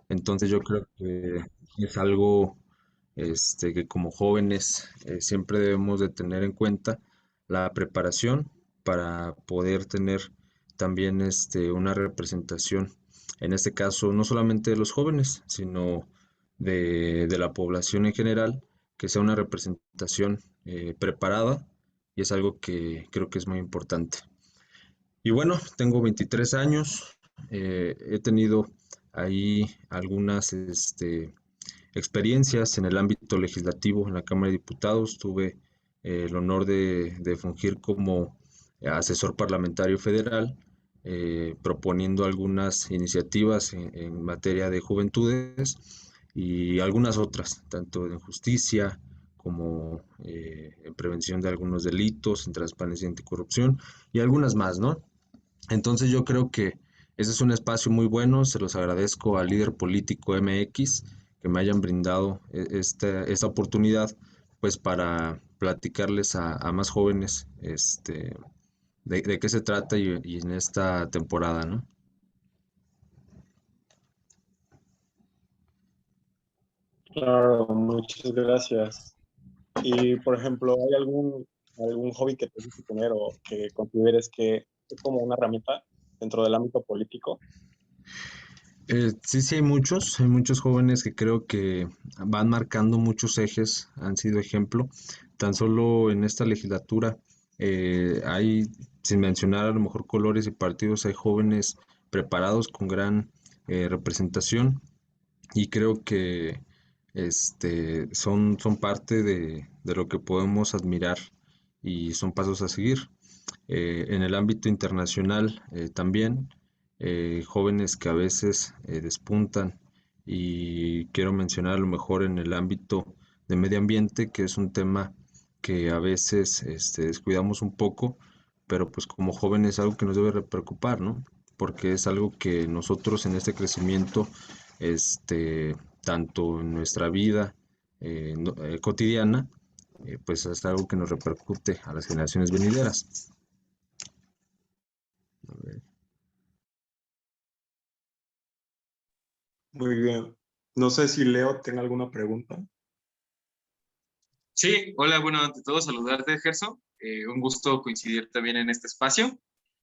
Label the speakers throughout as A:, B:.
A: Entonces yo creo que es algo que como jóvenes siempre debemos de tener en cuenta la preparación para poder tener también una representación, en este caso no solamente de los jóvenes, sino de la población en general, que sea una representación preparada y es algo que creo que es muy importante. Y bueno, tengo 23 años, he tenido ahí algunas experiencias en el ámbito legislativo en la Cámara de Diputados. Tuve el honor de fungir como asesor parlamentario federal, proponiendo algunas iniciativas en materia de juventudes y algunas otras, tanto en justicia como en prevención de algunos delitos, en transparencia y anticorrupción y algunas más, ¿no? Entonces yo creo que ese es un espacio muy bueno, se los agradezco al líder político MX que me hayan brindado esta oportunidad pues para platicarles a más jóvenes de qué se trata y en esta temporada, ¿no?
B: Claro, muchas gracias. Y, por ejemplo, ¿hay algún hobby que te guste tener o que consideres que es como una herramienta dentro del ámbito político?
A: Sí, sí, hay muchos jóvenes que creo que van marcando muchos ejes, han sido ejemplo. Tan solo en esta legislatura hay, sin mencionar a lo mejor colores y partidos, hay jóvenes preparados con gran representación y creo que son parte de lo que podemos admirar y son pasos a seguir. En el ámbito internacional también, jóvenes que a veces despuntan y quiero mencionar a lo mejor en el ámbito de medio ambiente, que es un tema que a veces descuidamos un poco, pero pues como jóvenes es algo que nos debe preocupar, ¿no? Porque es algo que nosotros en este crecimiento, tanto en nuestra vida cotidiana, pues es algo que nos repercute a las generaciones venideras. A ver.
B: Muy bien. No sé si Leo tiene alguna pregunta.
C: Sí, hola, bueno, ante todo saludarte, Gerson. Un gusto coincidir también en este espacio.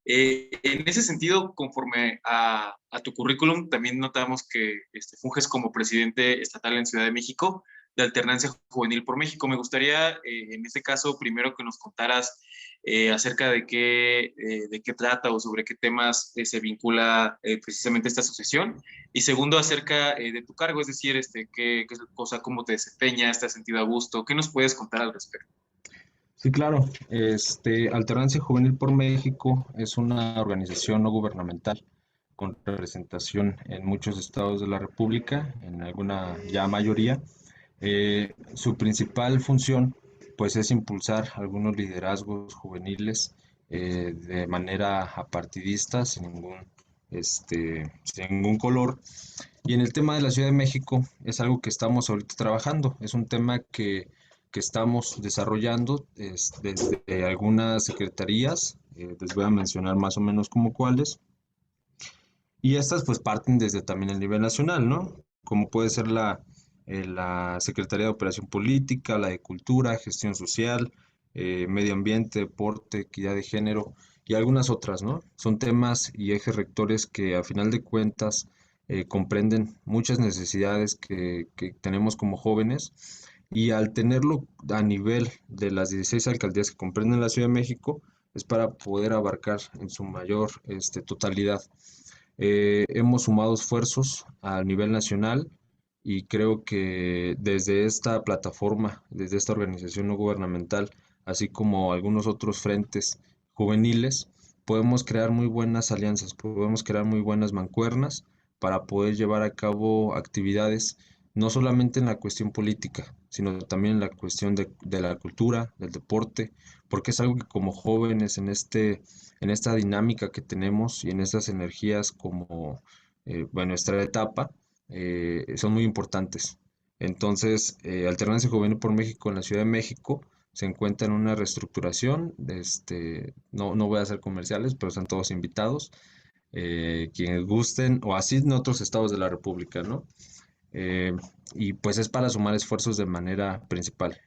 C: En ese sentido, conforme a tu currículum, también notamos que funges como presidente estatal en Ciudad de México de Alternancia Juvenil por México. Me gustaría, en este caso, primero que nos contaras acerca de qué trata o sobre qué temas se vincula precisamente esta asociación. Y segundo, acerca de tu cargo, es decir, qué cosa, cómo te desempeñas, te has sentido a gusto, ¿qué nos puedes contar al respecto?
A: Sí, claro. Alternancia Juvenil por México es una organización no gubernamental con representación en muchos estados de la República, en alguna ya mayoría. Su principal función, pues, es impulsar algunos liderazgos juveniles de manera apartidista, sin ningún color. Y en el tema de la Ciudad de México es algo que estamos ahorita trabajando, es un tema que estamos desarrollando desde algunas secretarías, les voy a mencionar más o menos como cuáles, y estas pues parten desde también el nivel nacional, ¿no? Como puede ser la Secretaría de Operación Política, la de Cultura, Gestión Social, Medio Ambiente, Deporte, Equidad de Género y algunas otras, ¿no? Son temas y ejes rectores que a final de cuentas comprenden muchas necesidades que tenemos como jóvenes y al tenerlo a nivel de las 16 alcaldías que comprenden la Ciudad de México es para poder abarcar en su mayor totalidad. Hemos sumado esfuerzos a nivel nacional y creo que desde esta plataforma, desde esta organización no gubernamental, así como algunos otros frentes juveniles, podemos crear muy buenas alianzas, podemos crear muy buenas mancuernas para poder llevar a cabo actividades no solamente en la cuestión política, sino también en la cuestión de la cultura, del deporte, porque es algo que como jóvenes en esta dinámica que tenemos y en estas energías como bueno, nuestra etapa, son muy importantes. Entonces, Alternancia Juvenil por México en la Ciudad de México se encuentra en una reestructuración, no voy a hacer comerciales, pero están todos invitados. quienes gusten, o así en otros estados de la República, ¿no? Eh, y pues es para sumar esfuerzos de manera principal.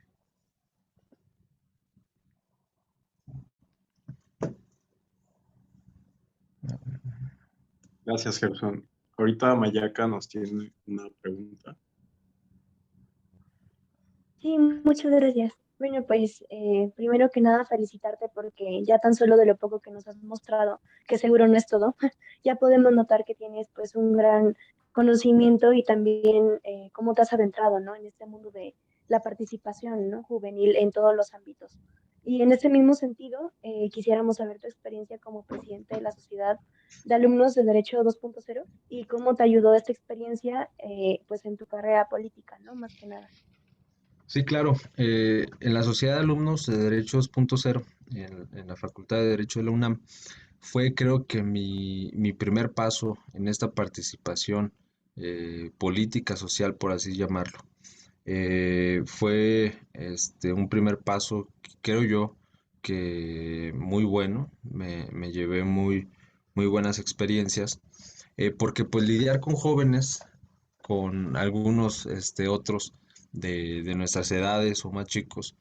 B: Gracias, Gerson. Ahorita Mayaka nos tiene una pregunta.
D: Sí, muchas gracias. Bueno, pues primero que nada felicitarte porque ya tan solo de lo poco que nos has mostrado, que seguro no es todo, ya podemos notar que tienes pues un gran conocimiento y también cómo te has adentrado, ¿no? En este mundo de la participación, ¿no? Juvenil en todos los ámbitos. Y en ese mismo sentido, quisiéramos saber tu experiencia como presidente de la Sociedad de Alumnos de Derecho 2.0 y cómo te ayudó esta experiencia pues en tu carrera política, ¿no? Más que nada.
A: Sí, claro. En la Sociedad de Alumnos de Derechos punto cero, en la Facultad de Derecho de la UNAM, fue creo que mi primer paso en esta participación política, social, por así llamarlo. Fue un primer paso, creo yo, que muy bueno. Me llevé muy buenas experiencias, porque pues lidiar con jóvenes, con algunos otros de nuestras edades o más chicos,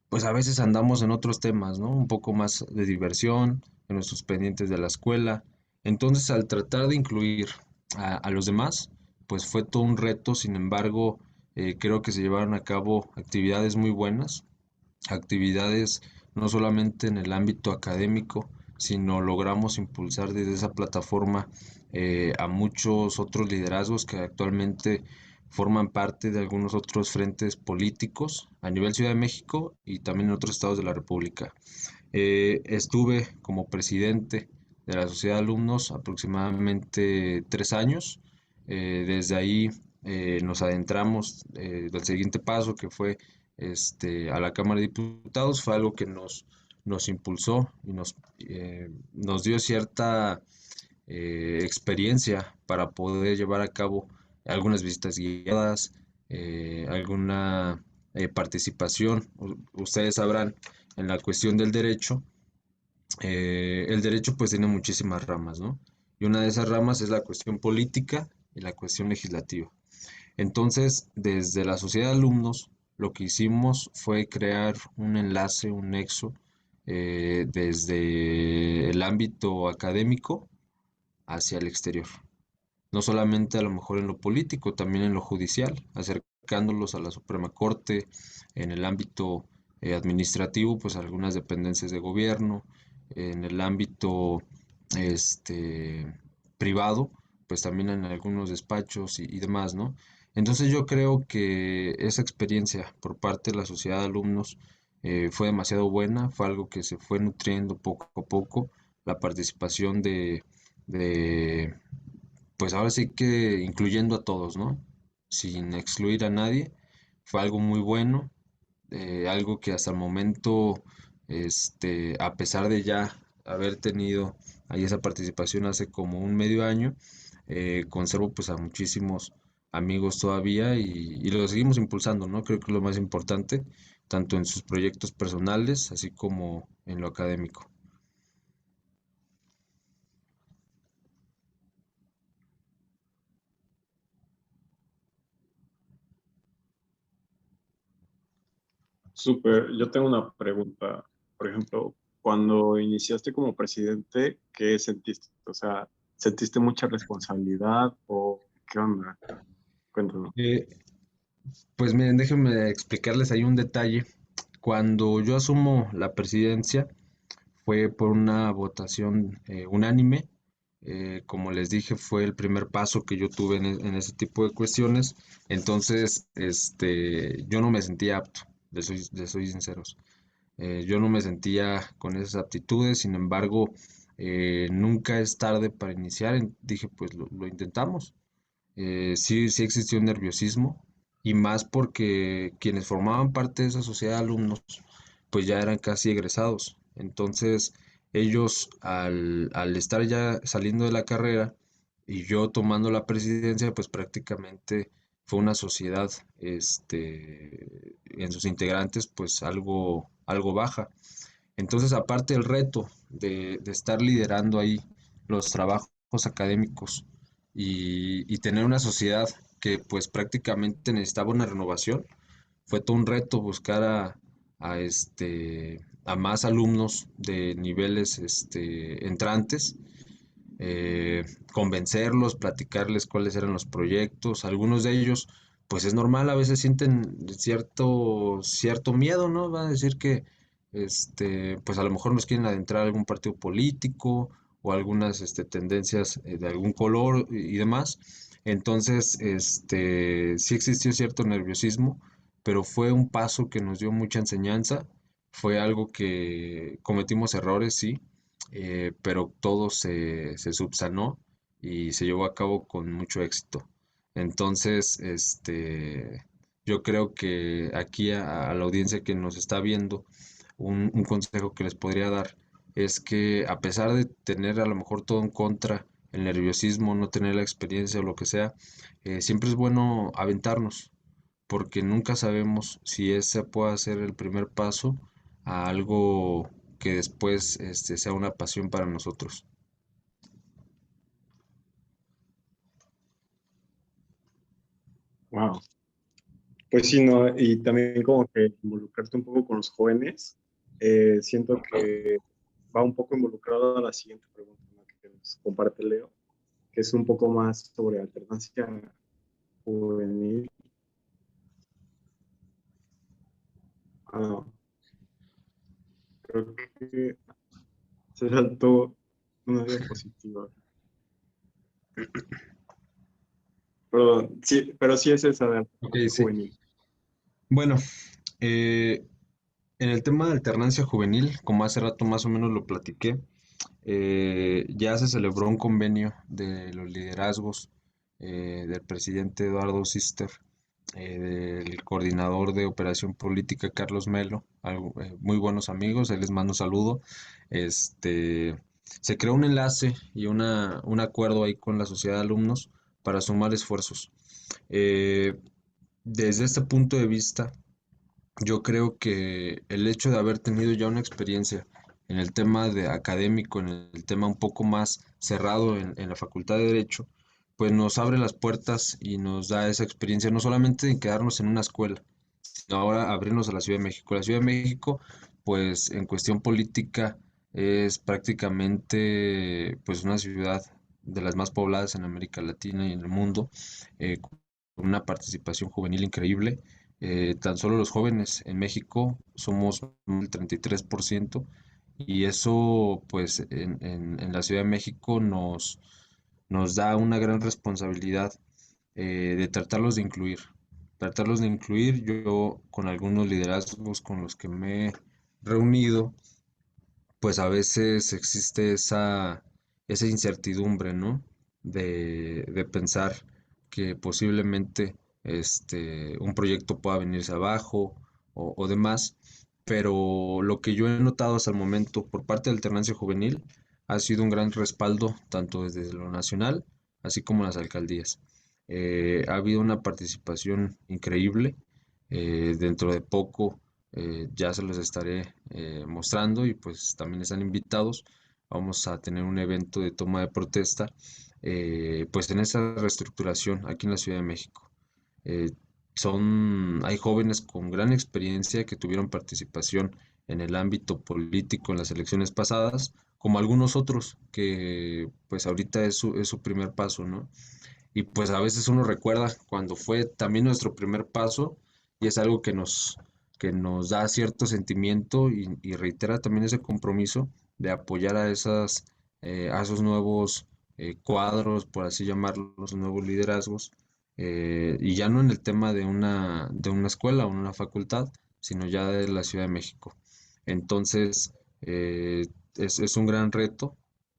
A: pues a veces andamos en otros temas, ¿no? Un poco más de diversión, en nuestros pendientes de la escuela. Entonces, al tratar de incluir a los demás, pues fue todo un reto. Sin embargo, creo que se llevaron a cabo actividades muy buenas, actividades no solamente en el ámbito académico, sino logramos impulsar desde esa plataforma a muchos otros liderazgos que actualmente forman parte de algunos otros frentes políticos a nivel Ciudad de México y también en otros estados de la República. Estuve como presidente de la Sociedad de Alumnos aproximadamente 3 años. Desde ahí nos adentramos del siguiente paso, que fue a la Cámara de Diputados. Fue algo que nos impulsó y nos dio cierta experiencia para poder llevar a cabo algunas visitas guiadas, alguna participación. Ustedes sabrán, en la cuestión del derecho, el derecho pues tiene muchísimas ramas, ¿no? Y una de esas ramas es la cuestión política y la cuestión legislativa. Entonces, desde la sociedad de alumnos, lo que hicimos fue crear un enlace, un nexo, desde el ámbito académico hacia el exterior. No solamente a lo mejor en lo político, también en lo judicial, acercándolos a la Suprema Corte, en el ámbito administrativo, pues algunas dependencias de gobierno, en el ámbito este, privado, pues también en algunos despachos y demás, ¿no? Entonces yo creo que esa experiencia por parte de la sociedad de alumnos fue demasiado buena, fue algo que se fue nutriendo poco a poco, la participación de pues ahora sí que incluyendo a todos, ¿no? Sin excluir a nadie. Fue algo muy bueno, algo que hasta el momento, a pesar de ya haber tenido ahí esa participación hace como un medio año, conservo pues a muchísimos amigos todavía y lo seguimos impulsando, ¿no? Creo que es lo más importante, tanto en sus proyectos personales, así como en lo académico.
B: Súper, yo tengo una pregunta. Por ejemplo, cuando iniciaste como presidente, ¿qué sentiste? O sea, ¿sentiste mucha responsabilidad o qué onda? Cuéntanos.
A: Pues miren, déjenme explicarles ahí un detalle. Cuando yo asumo la presidencia fue por una votación unánime. Como les dije, fue el primer paso que yo tuve en ese tipo de cuestiones. Entonces, yo no me sentía apto, les soy sinceros. Yo no me sentía con esas aptitudes. Sin embargo, nunca es tarde para iniciar. Dije, pues lo intentamos. Sí existió un nerviosismo y más porque quienes formaban parte de esa sociedad de alumnos pues ya eran casi egresados. Entonces ellos al estar ya saliendo de la carrera y yo tomando la presidencia pues prácticamente fue una sociedad en sus integrantes pues algo baja. Entonces aparte el reto de estar liderando ahí los trabajos académicos y tener una sociedad que pues prácticamente necesitaba una renovación. Fue todo un reto buscar a más alumnos de niveles entrantes, eh, convencerlos, platicarles cuáles eran los proyectos. Algunos de ellos, pues es normal, a veces sienten cierto miedo, ¿no? Van a decir que, pues a lo mejor nos quieren adentrar a algún partido político o algunas tendencias de algún color y demás. Entonces, sí existió cierto nerviosismo, pero fue un paso que nos dio mucha enseñanza. Fue algo que cometimos errores, sí, pero todo se subsanó y se llevó a cabo con mucho éxito. Entonces, yo creo que aquí a la audiencia que nos está viendo, un consejo que les podría dar es que a pesar de tener a lo mejor todo en contra, el nerviosismo, no tener la experiencia o lo que sea, siempre es bueno aventarnos, porque nunca sabemos si ese pueda ser el primer paso a algo que después sea una pasión para nosotros.
B: Wow. Pues sí, ¿no? Y también como que involucrarte un poco con los jóvenes, siento que va un poco involucrado a la siguiente pregunta, ¿no? Que nos comparte Leo, que es un poco más sobre alternancia juvenil. Ah, creo que se saltó una diapositiva. Perdón, sí, pero sí es esa de
A: Ok,
B: alternancia
A: sí.
B: juvenil.
A: Bueno, eh, en el tema de alternancia juvenil, como hace rato más o menos lo platiqué, ya se celebró un convenio de los liderazgos del presidente Eduardo Sister, del coordinador de operación política Carlos Melo, muy buenos amigos, ahí les mando un saludo. Se creó un enlace y un acuerdo ahí con la sociedad de alumnos para sumar esfuerzos. Eh, Desde este punto de vista, yo creo que el hecho de haber tenido ya una experiencia en el tema de académico, en el tema un poco más cerrado en la Facultad de Derecho, pues nos abre las puertas y nos da esa experiencia, no solamente de quedarnos en una escuela, sino ahora abrirnos a la Ciudad de México. La Ciudad de México, pues en cuestión política, es prácticamente pues una ciudad de las más pobladas en América Latina y en el mundo, con una participación juvenil increíble. Tan solo los jóvenes en México somos el 33% y eso pues en la Ciudad de México nos da una gran responsabilidad de tratarlos de incluir. Yo con algunos liderazgos con los que me he reunido, pues a veces existe esa incertidumbre, ¿no? De pensar que posiblemente un proyecto pueda venirse abajo o demás, pero lo que yo he notado hasta el momento por parte de Alternancia Juvenil ha sido un gran respaldo tanto desde lo nacional así como las alcaldías. Ha habido una participación increíble. Dentro de poco ya se los estaré mostrando y pues también están invitados. Vamos a tener un evento de toma de protesta pues en esa reestructuración aquí en la Ciudad de México. Eh, Hay jóvenes con gran experiencia que tuvieron participación en el ámbito político en las elecciones pasadas, como algunos otros que pues ahorita es su primer paso, ¿no? Y pues a veces uno recuerda cuando fue también nuestro primer paso y es algo que nos da cierto sentimiento y reitera también ese compromiso de apoyar a esos nuevos cuadros, por así llamarlos, nuevos liderazgos, y ya no en el tema de una escuela o una facultad, sino ya de la Ciudad de México. Entonces, es un gran reto,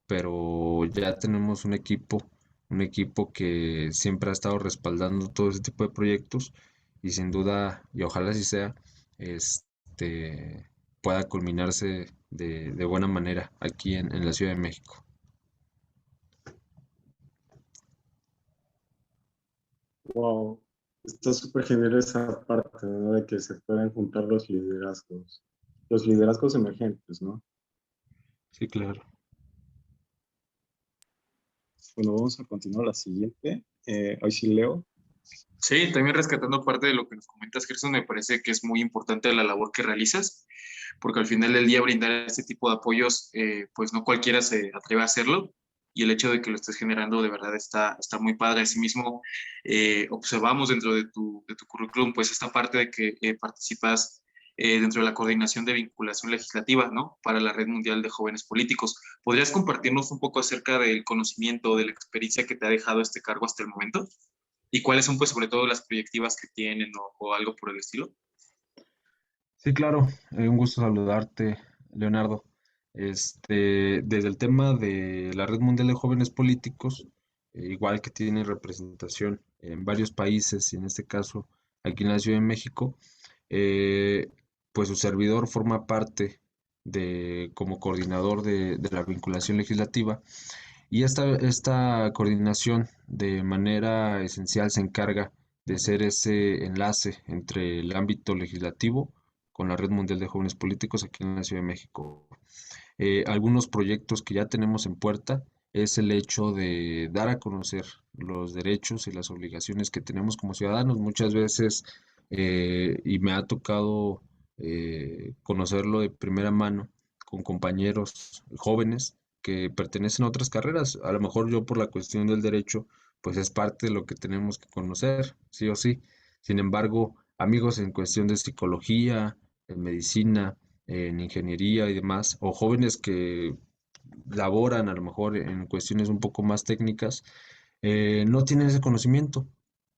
A: pero ya tenemos un equipo que siempre ha estado respaldando todo ese tipo de proyectos y sin duda, y ojalá así sea, pueda culminarse de buena manera aquí en la Ciudad de México.
B: Wow. Está súper genial esa parte, ¿no? De que se puedan juntar los liderazgos emergentes, ¿no?
A: Sí, claro.
B: Bueno, vamos a continuar la siguiente. Hoy sí leo.
C: Sí, también rescatando parte de lo que nos comentas, Gerson, me parece que es muy importante la labor que realizas, porque al final del día brindar este tipo de apoyos, pues no cualquiera se atreve a hacerlo, y el hecho de que lo estés generando de verdad está muy padre. Asimismo, observamos dentro de tu currículum, pues esta parte de que participas dentro de la coordinación de vinculación legislativa, ¿no? Para la Red Mundial de Jóvenes Políticos. ¿Podrías compartirnos un poco acerca del conocimiento, de la experiencia que te ha dejado este cargo hasta el momento? ¿Y cuáles son, pues, sobre todo las proyectivas que tienen o algo por el estilo?
A: Sí, claro, un gusto saludarte, Leonardo. Desde el tema de la Red Mundial de Jóvenes Políticos, igual que tiene representación en varios países, y en este caso aquí en la Ciudad de México, eh, pues su servidor forma parte como coordinador de la vinculación legislativa, y esta coordinación de manera esencial se encarga de ser ese enlace entre el ámbito legislativo con la Red Mundial de Jóvenes Políticos aquí en la Ciudad de México. Algunos proyectos que ya tenemos en puerta es el hecho de dar a conocer los derechos y las obligaciones que tenemos como ciudadanos. Muchas veces, y me ha tocado conocerlo de primera mano con compañeros jóvenes que pertenecen a otras carreras. A lo mejor yo por la cuestión del derecho, pues es parte de lo que tenemos que conocer, sí o sí. Sin embargo, amigos en cuestión de psicología, en medicina, en ingeniería y demás, o jóvenes que laboran a lo mejor en cuestiones un poco más técnicas, no tienen ese conocimiento,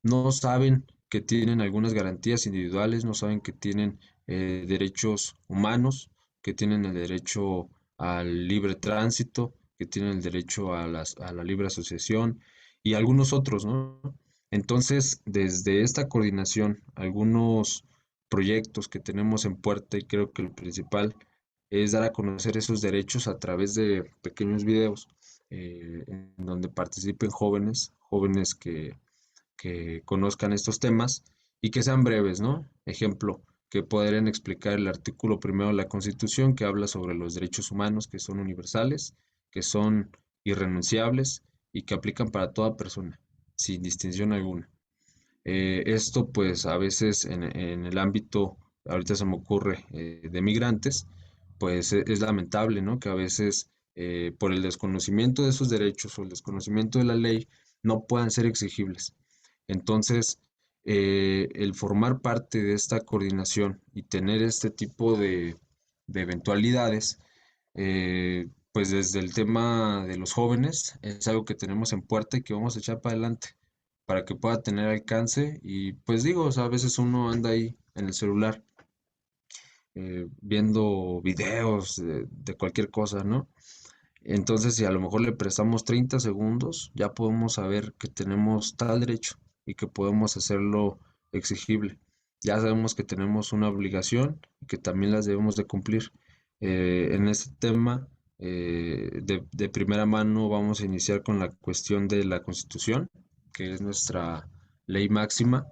A: no saben que tienen algunas garantías individuales, no saben que tienen derechos humanos, que tienen el derecho al libre tránsito, que tienen el derecho a la libre asociación y algunos otros, ¿no? Entonces, desde esta coordinación, algunos proyectos que tenemos en puerta, y creo que el principal es dar a conocer esos derechos a través de pequeños videos en donde participen jóvenes que conozcan estos temas y que sean breves, ¿no? Ejemplo, que podrían explicar el artículo primero de la Constitución que habla sobre los derechos humanos que son universales, que son irrenunciables y que aplican para toda persona, sin distinción alguna. Esto pues a veces en el ámbito, ahorita se me ocurre, de migrantes, pues es lamentable, ¿no? Que a veces por el desconocimiento de sus derechos o el desconocimiento de la ley no puedan ser exigibles. Entonces, el formar parte de esta coordinación y tener este tipo de eventualidades, pues desde el tema de los jóvenes es algo que tenemos en puerta y que vamos a echar para adelante para que pueda tener alcance. Y pues digo, o sea, a veces uno anda ahí en el celular viendo videos de cualquier cosa, ¿no? Entonces, si a lo mejor le prestamos 30 segundos, ya podemos saber que tenemos tal derecho y que podemos hacerlo exigible. Ya sabemos que tenemos una obligación y que también las debemos de cumplir. En este tema, de primera mano, vamos a iniciar con la cuestión de la Constitución, que es nuestra ley máxima,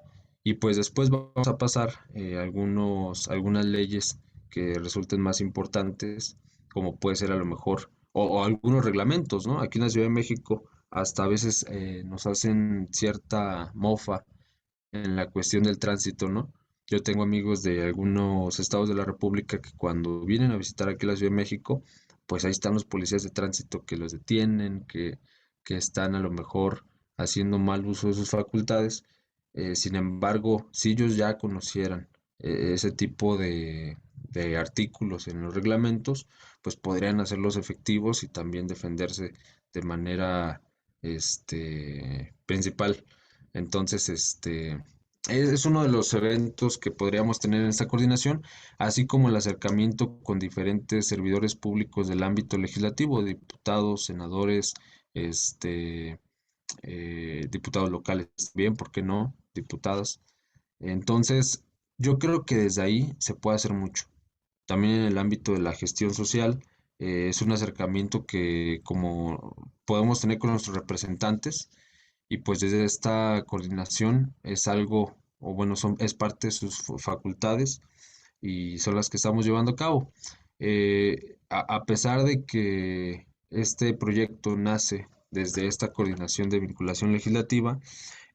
A: y pues después vamos a pasar algunas leyes que resulten más importantes, como puede ser a lo mejor o algunos reglamentos, ¿no? Aquí en la Ciudad de México hasta a veces nos hacen cierta mofa en la cuestión del tránsito, ¿no? Yo tengo amigos de algunos estados de la República que cuando vienen a visitar aquí la Ciudad de México, pues ahí están los policías de tránsito que los detienen, que están a lo mejor haciendo mal uso de sus facultades. Sin embargo, si ellos ya conocieran ese tipo de artículos en los reglamentos, pues podrían hacerlos efectivos y también defenderse de manera principal. Entonces, es uno de los eventos que podríamos tener en esta coordinación, así como el acercamiento con diferentes servidores públicos del ámbito legislativo, diputados, senadores, este, diputados locales, bien, ¿por qué no? Diputadas. Entonces, yo creo que desde ahí se puede hacer mucho. También en el ámbito de la gestión social, es un acercamiento que como podemos tener con nuestros representantes, y pues desde esta coordinación es algo, o bueno, es parte de sus facultades y son las que estamos llevando a cabo. A pesar de que este proyecto nace desde esta coordinación de vinculación legislativa,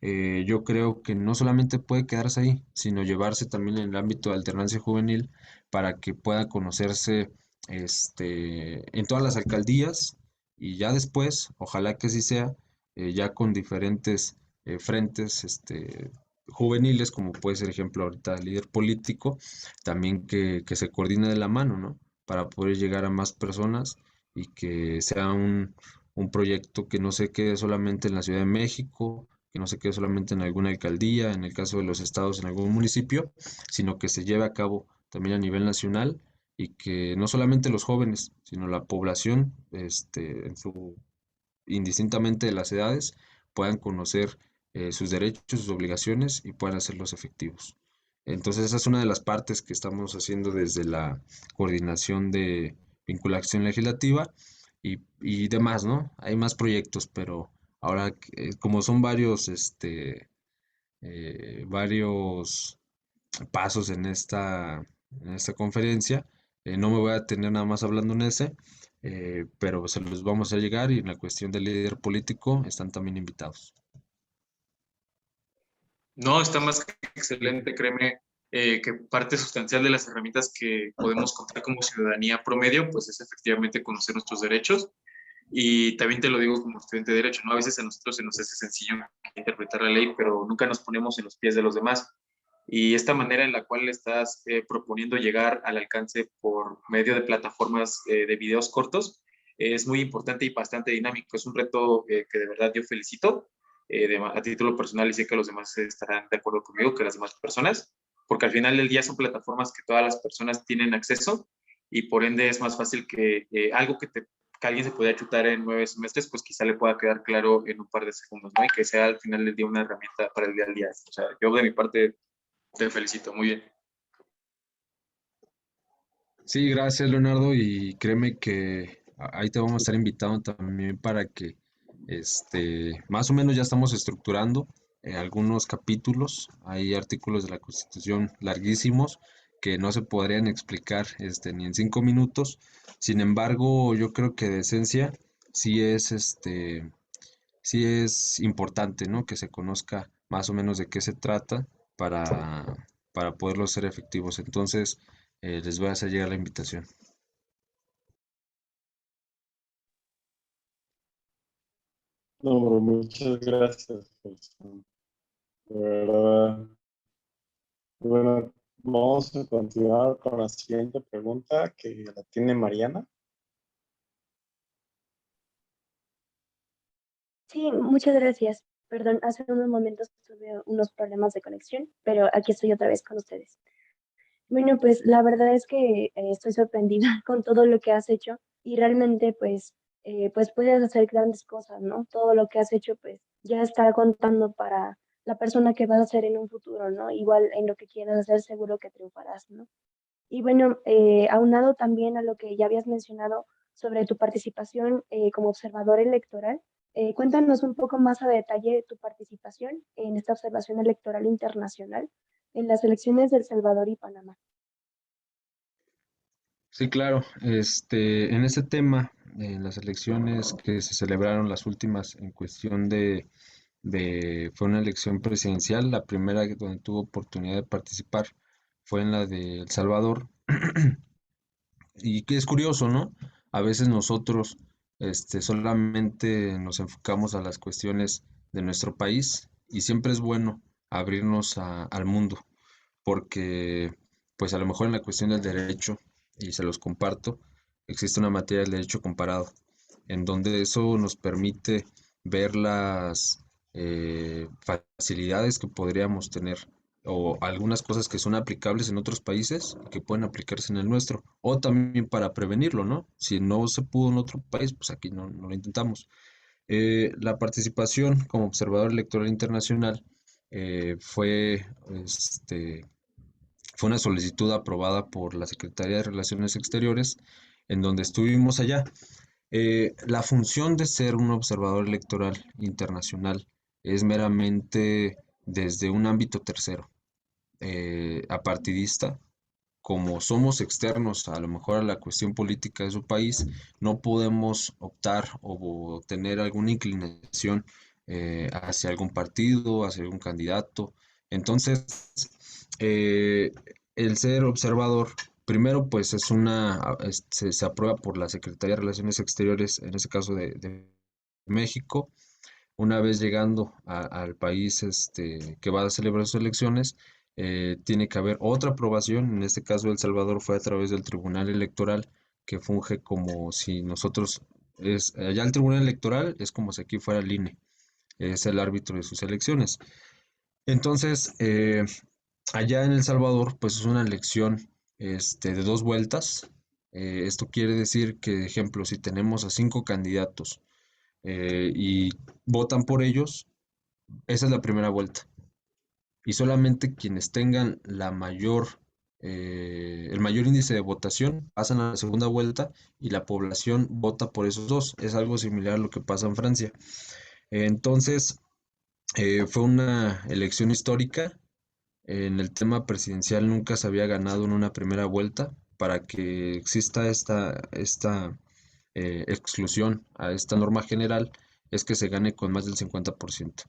A: yo creo que no solamente puede quedarse ahí, sino llevarse también en el ámbito de alternancia juvenil para que pueda conocerse en todas las alcaldías y ya después, ojalá que así sea, ya con diferentes frentes juveniles, como puede ser ejemplo ahorita el líder político, también que se coordine de la mano, ¿no? Para poder llegar a más personas y que sea un proyecto que no se quede solamente en la Ciudad de México, que no se quede solamente en alguna alcaldía, en el caso de los estados, en algún municipio, sino que se lleve a cabo también a nivel nacional y que no solamente los jóvenes, sino la población, indistintamente de las edades, puedan conocer sus derechos, sus obligaciones y puedan hacerlos efectivos. Entonces, esa es una de las partes que estamos haciendo desde la coordinación de vinculación legislativa y demás, ¿no? Hay más proyectos, pero ahora, como son varios pasos en esta conferencia, no me voy a tener nada más hablando en ese, pero se los vamos a llegar y en la cuestión del líder político están también invitados.
C: No, está más que excelente, créeme, que parte sustancial de las herramientas que podemos contar como ciudadanía promedio, pues es efectivamente conocer nuestros derechos. Y también te lo digo como estudiante de Derecho, ¿no? A veces a nosotros se nos hace sencillo interpretar la ley, pero nunca nos ponemos en los pies de los demás. Y esta manera en la cual estás proponiendo llegar al alcance por medio de plataformas de videos cortos es muy importante y bastante dinámico. Es un reto que de verdad yo felicito a título personal y sé que los demás estarán de acuerdo conmigo, que las demás personas, porque al final del día son plataformas que todas las personas tienen acceso y por ende es más fácil que algo que alguien se pueda chutar en 9 semestres, pues quizá le pueda quedar claro en un par de segundos, ¿no? Y que sea al final del día una herramienta para el día al día. O sea, yo de mi parte te felicito, muy bien.
A: Sí, gracias Leonardo y créeme que ahí te vamos a estar invitando también para que más o menos ya estamos estructurando algunos capítulos, hay artículos de la Constitución larguísimos que no se podrían explicar ni en 5 minutos, sin embargo yo creo que de esencia sí sí es importante, ¿no? Que se conozca más o menos de qué se trata para poderlos ser efectivos. Entonces, les voy a hacer llegar la invitación.
B: No, bro, muchas gracias, Gerson. De verdad. Bueno, vamos a continuar con la siguiente pregunta que la tiene Mariana.
D: Sí, muchas gracias. Perdón, hace unos momentos tuve unos problemas de conexión, pero aquí estoy otra vez con ustedes. Bueno, pues la verdad es que estoy sorprendida con todo lo que has hecho y realmente pues puedes hacer grandes cosas, ¿no? Todo lo que has hecho pues ya está contando para la persona que vas a ser en un futuro, ¿no? Igual en lo que quieras hacer seguro que triunfarás, ¿no? Y bueno, aunado también a lo que ya habías mencionado sobre tu participación como observador electoral, cuéntanos un poco más a detalle tu participación en esta observación electoral internacional en las elecciones de El Salvador y Panamá.
A: Sí, claro. En ese tema, en las elecciones que se celebraron las últimas en cuestión fue una elección presidencial, la primera donde tuvo oportunidad de participar fue en la de El Salvador. Y que es curioso, ¿no? A veces nosotros, solamente nos enfocamos a las cuestiones de nuestro país y siempre es bueno abrirnos al mundo, porque, pues a lo mejor en la cuestión del derecho, y se los comparto, existe una materia del derecho comparado, en donde eso nos permite ver las facilidades que podríamos tener o algunas cosas que son aplicables en otros países y que pueden aplicarse en el nuestro, o también para prevenirlo, ¿no? Si no se pudo en otro país, pues aquí no lo intentamos. La participación como observador electoral internacional fue, fue una solicitud aprobada por la Secretaría de Relaciones Exteriores, en donde estuvimos allá. La función de ser un observador electoral internacional es meramente desde un ámbito tercero, apartidista, como somos externos a lo mejor a la cuestión política de su país, no podemos optar o tener alguna inclinación hacia algún partido, hacia algún candidato. Entonces, eh, el ser observador, primero, pues se aprueba por la Secretaría de Relaciones Exteriores, en ese caso de México. Una vez llegando al país que va a celebrar sus elecciones, tiene que haber otra aprobación. En este caso, El Salvador fue a través del Tribunal Electoral, que funge como si nosotros, allá el Tribunal Electoral es como si aquí fuera el INE, es el árbitro de sus elecciones. Entonces, allá en El Salvador, pues es una elección de 2 vueltas. Esto quiere decir que, ejemplo, si tenemos a 5 candidatos y votan por ellos, esa es la primera vuelta. Y solamente quienes tengan el mayor índice de votación pasan a la segunda vuelta y la población vota por esos dos. Es algo similar a lo que pasa en Francia. Entonces, fue una elección histórica. En el tema presidencial nunca se había ganado en una primera vuelta. Para que exista esta exclusión a esta norma general, es que se gane con más del 50%.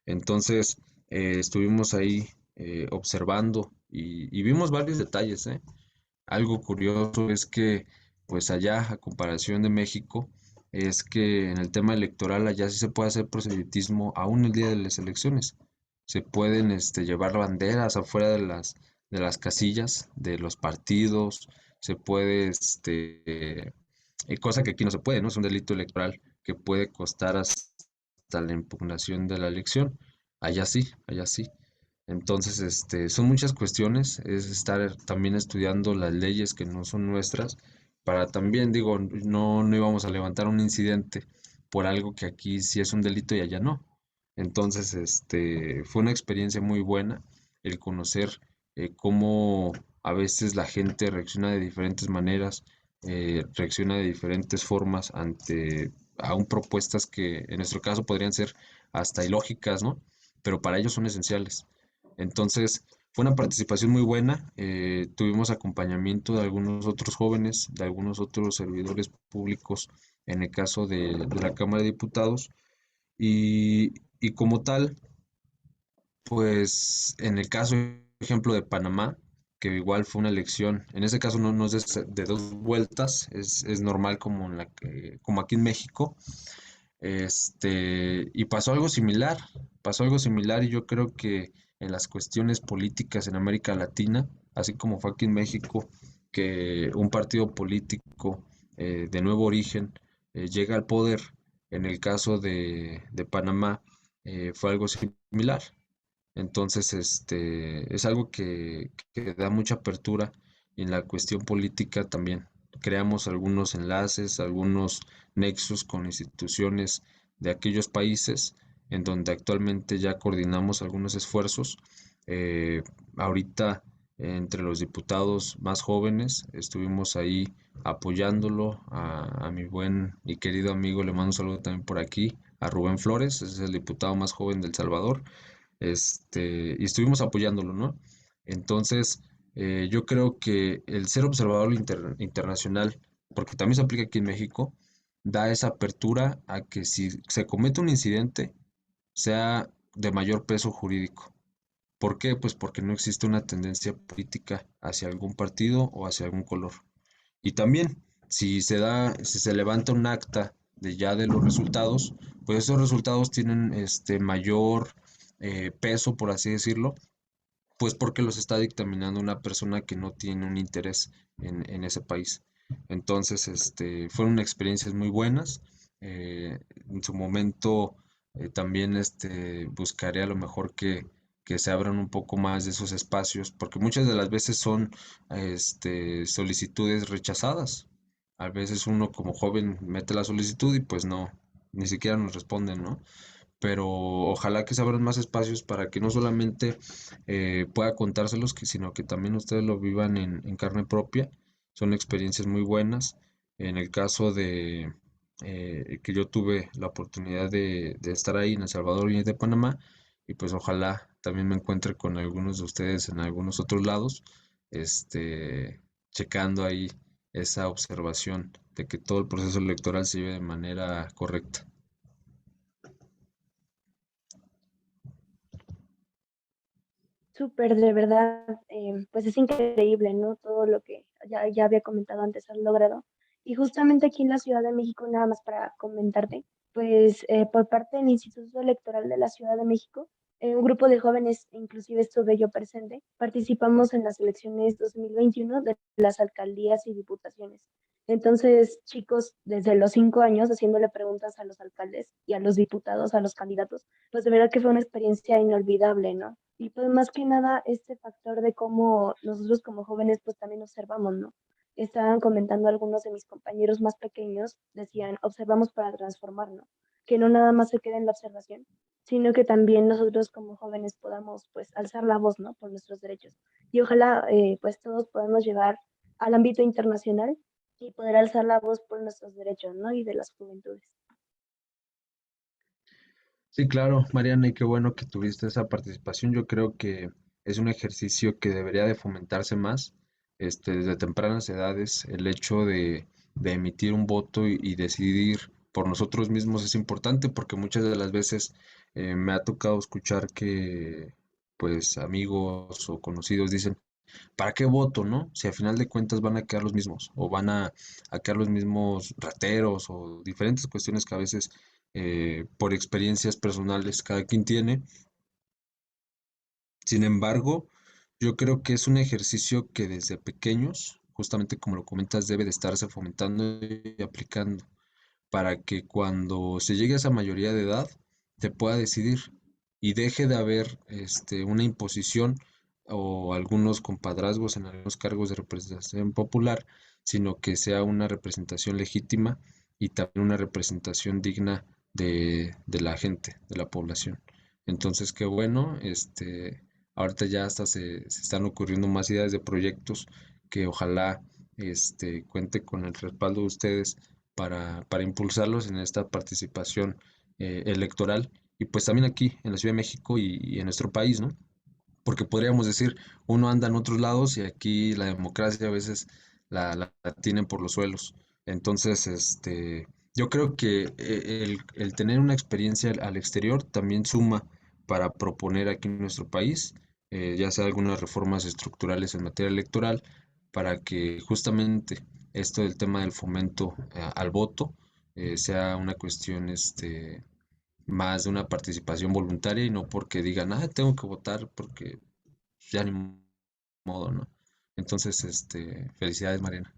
A: Entonces, estuvimos ahí observando y vimos varios detalles, ¿eh? Algo curioso es que, pues allá, a comparación de México, es que en el tema electoral allá sí se puede hacer proselitismo aún el día de las elecciones. Se pueden llevar banderas afuera de las casillas, de los partidos, se puede, cosa que aquí no se puede, ¿no? Es un delito electoral que puede costar hasta la impugnación de la elección. Allá sí, allá sí. Entonces, son muchas cuestiones, es estar también estudiando las leyes que no son nuestras, para también, digo, no íbamos a levantar un incidente por algo que aquí sí es un delito y allá no. Entonces, fue una experiencia muy buena el conocer cómo a veces la gente reacciona de diferentes maneras, reacciona de diferentes formas ante aún propuestas que en nuestro caso podrían ser hasta ilógicas, ¿no? Pero para ellos son esenciales. Entonces, fue una participación muy buena. Tuvimos acompañamiento de algunos otros jóvenes, de algunos otros servidores públicos, en el caso de la Cámara de Diputados. Y como tal, pues en el caso, ejemplo, de Panamá, que igual fue una elección, en ese caso no es de 2 vueltas, es normal como aquí en México. Y pasó algo similar y yo creo que en las cuestiones políticas en América Latina, así como fue aquí en México, que un partido político de nuevo origen llega al poder, en el caso de Panamá fue algo similar. Entonces, es algo que da mucha apertura y en la cuestión política también. Creamos algunos enlaces, algunos nexos con instituciones de aquellos países en donde actualmente ya coordinamos algunos esfuerzos. Ahorita, entre los diputados más jóvenes, estuvimos ahí apoyándolo a mi buen y querido amigo, le mando un saludo también por aquí, a Rubén Flores, ese es el diputado más joven de El Salvador, y estuvimos apoyándolo, ¿no? Entonces, yo creo que el ser observador internacional, porque también se aplica aquí en México, da esa apertura a que si se comete un incidente, sea de mayor peso jurídico. ¿Por qué? Pues porque no existe una tendencia política hacia algún partido o hacia algún color. Y también, si se levanta un acta de los resultados, pues esos resultados tienen mayor peso, por así decirlo, pues porque los está dictaminando una persona que no tiene un interés en ese país. Entonces, fueron experiencias muy buenas. En su momento, también buscaré a lo mejor que se abran un poco más de esos espacios, porque muchas de las veces son solicitudes rechazadas. A veces uno como joven mete la solicitud y pues no, ni siquiera nos responden, ¿no? Pero ojalá que se abran más espacios para que no solamente pueda contárselos, sino que también ustedes lo vivan en carne propia. Son experiencias muy buenas. En el caso de que yo tuve la oportunidad de estar ahí en El Salvador y de Panamá, y pues ojalá también me encuentre con algunos de ustedes en algunos otros lados, checando ahí esa observación de que todo el proceso electoral se lleve de manera correcta.
D: Súper, de verdad, pues es increíble, ¿no? Todo lo que ya había comentado antes has logrado. Y justamente aquí en la Ciudad de México, nada más para comentarte, pues por parte del Instituto Electoral de la Ciudad de México, un grupo de jóvenes, inclusive estuve yo presente, participamos en las elecciones 2021 de las alcaldías y diputaciones. Entonces, chicos, desde los 5 años, haciéndole preguntas a los alcaldes y a los diputados, a los candidatos, pues de verdad que fue una experiencia inolvidable, ¿no? Y pues más que nada este factor de cómo nosotros como jóvenes pues también observamos, ¿no? Estaban comentando algunos de mis compañeros más pequeños, decían, observamos para transformarnos, que no nada más se quede en la observación, sino que también nosotros como jóvenes podamos pues alzar la voz, ¿no? Por nuestros derechos. Y ojalá pues todos podamos llegar al ámbito internacional y poder alzar la voz por nuestros derechos, ¿no? Y de las juventudes.
A: Sí, claro, Mariana, y qué bueno que tuviste esa participación. Yo creo que es un ejercicio que debería de fomentarse más, desde tempranas edades. El hecho de emitir un voto y decidir por nosotros mismos es importante porque muchas de las veces me ha tocado escuchar que, pues, amigos o conocidos dicen, ¿para qué voto, no? Si al final de cuentas van a quedar los mismos, o van a quedar los mismos rateros, o diferentes cuestiones que a veces por experiencias personales cada quien tiene. Sin embargo, yo creo que es un ejercicio que desde pequeños, justamente como lo comentas, debe de estarse fomentando y aplicando para que cuando se llegue a esa mayoría de edad te pueda decidir y deje de haber una imposición o algunos compadrazgos en algunos cargos de representación popular, sino que sea una representación legítima y también una representación digna de la gente, de la población. Entonces, qué bueno, ahorita ya hasta se están ocurriendo más ideas de proyectos que ojalá cuente con el respaldo de ustedes para impulsarlos en esta participación electoral y pues también aquí en la Ciudad de México y en nuestro país, ¿no? Porque podríamos decir, uno anda en otros lados y aquí la democracia a veces la tienen por los suelos. Entonces, yo creo que el tener una experiencia al exterior también suma para proponer aquí en nuestro país, ya sea algunas reformas estructurales en materia electoral, para que justamente esto del tema del fomento al voto sea una cuestión más de una participación voluntaria y no porque digan, ah, tengo que votar porque ya ni modo, ¿no? Entonces, felicidades, Mariana.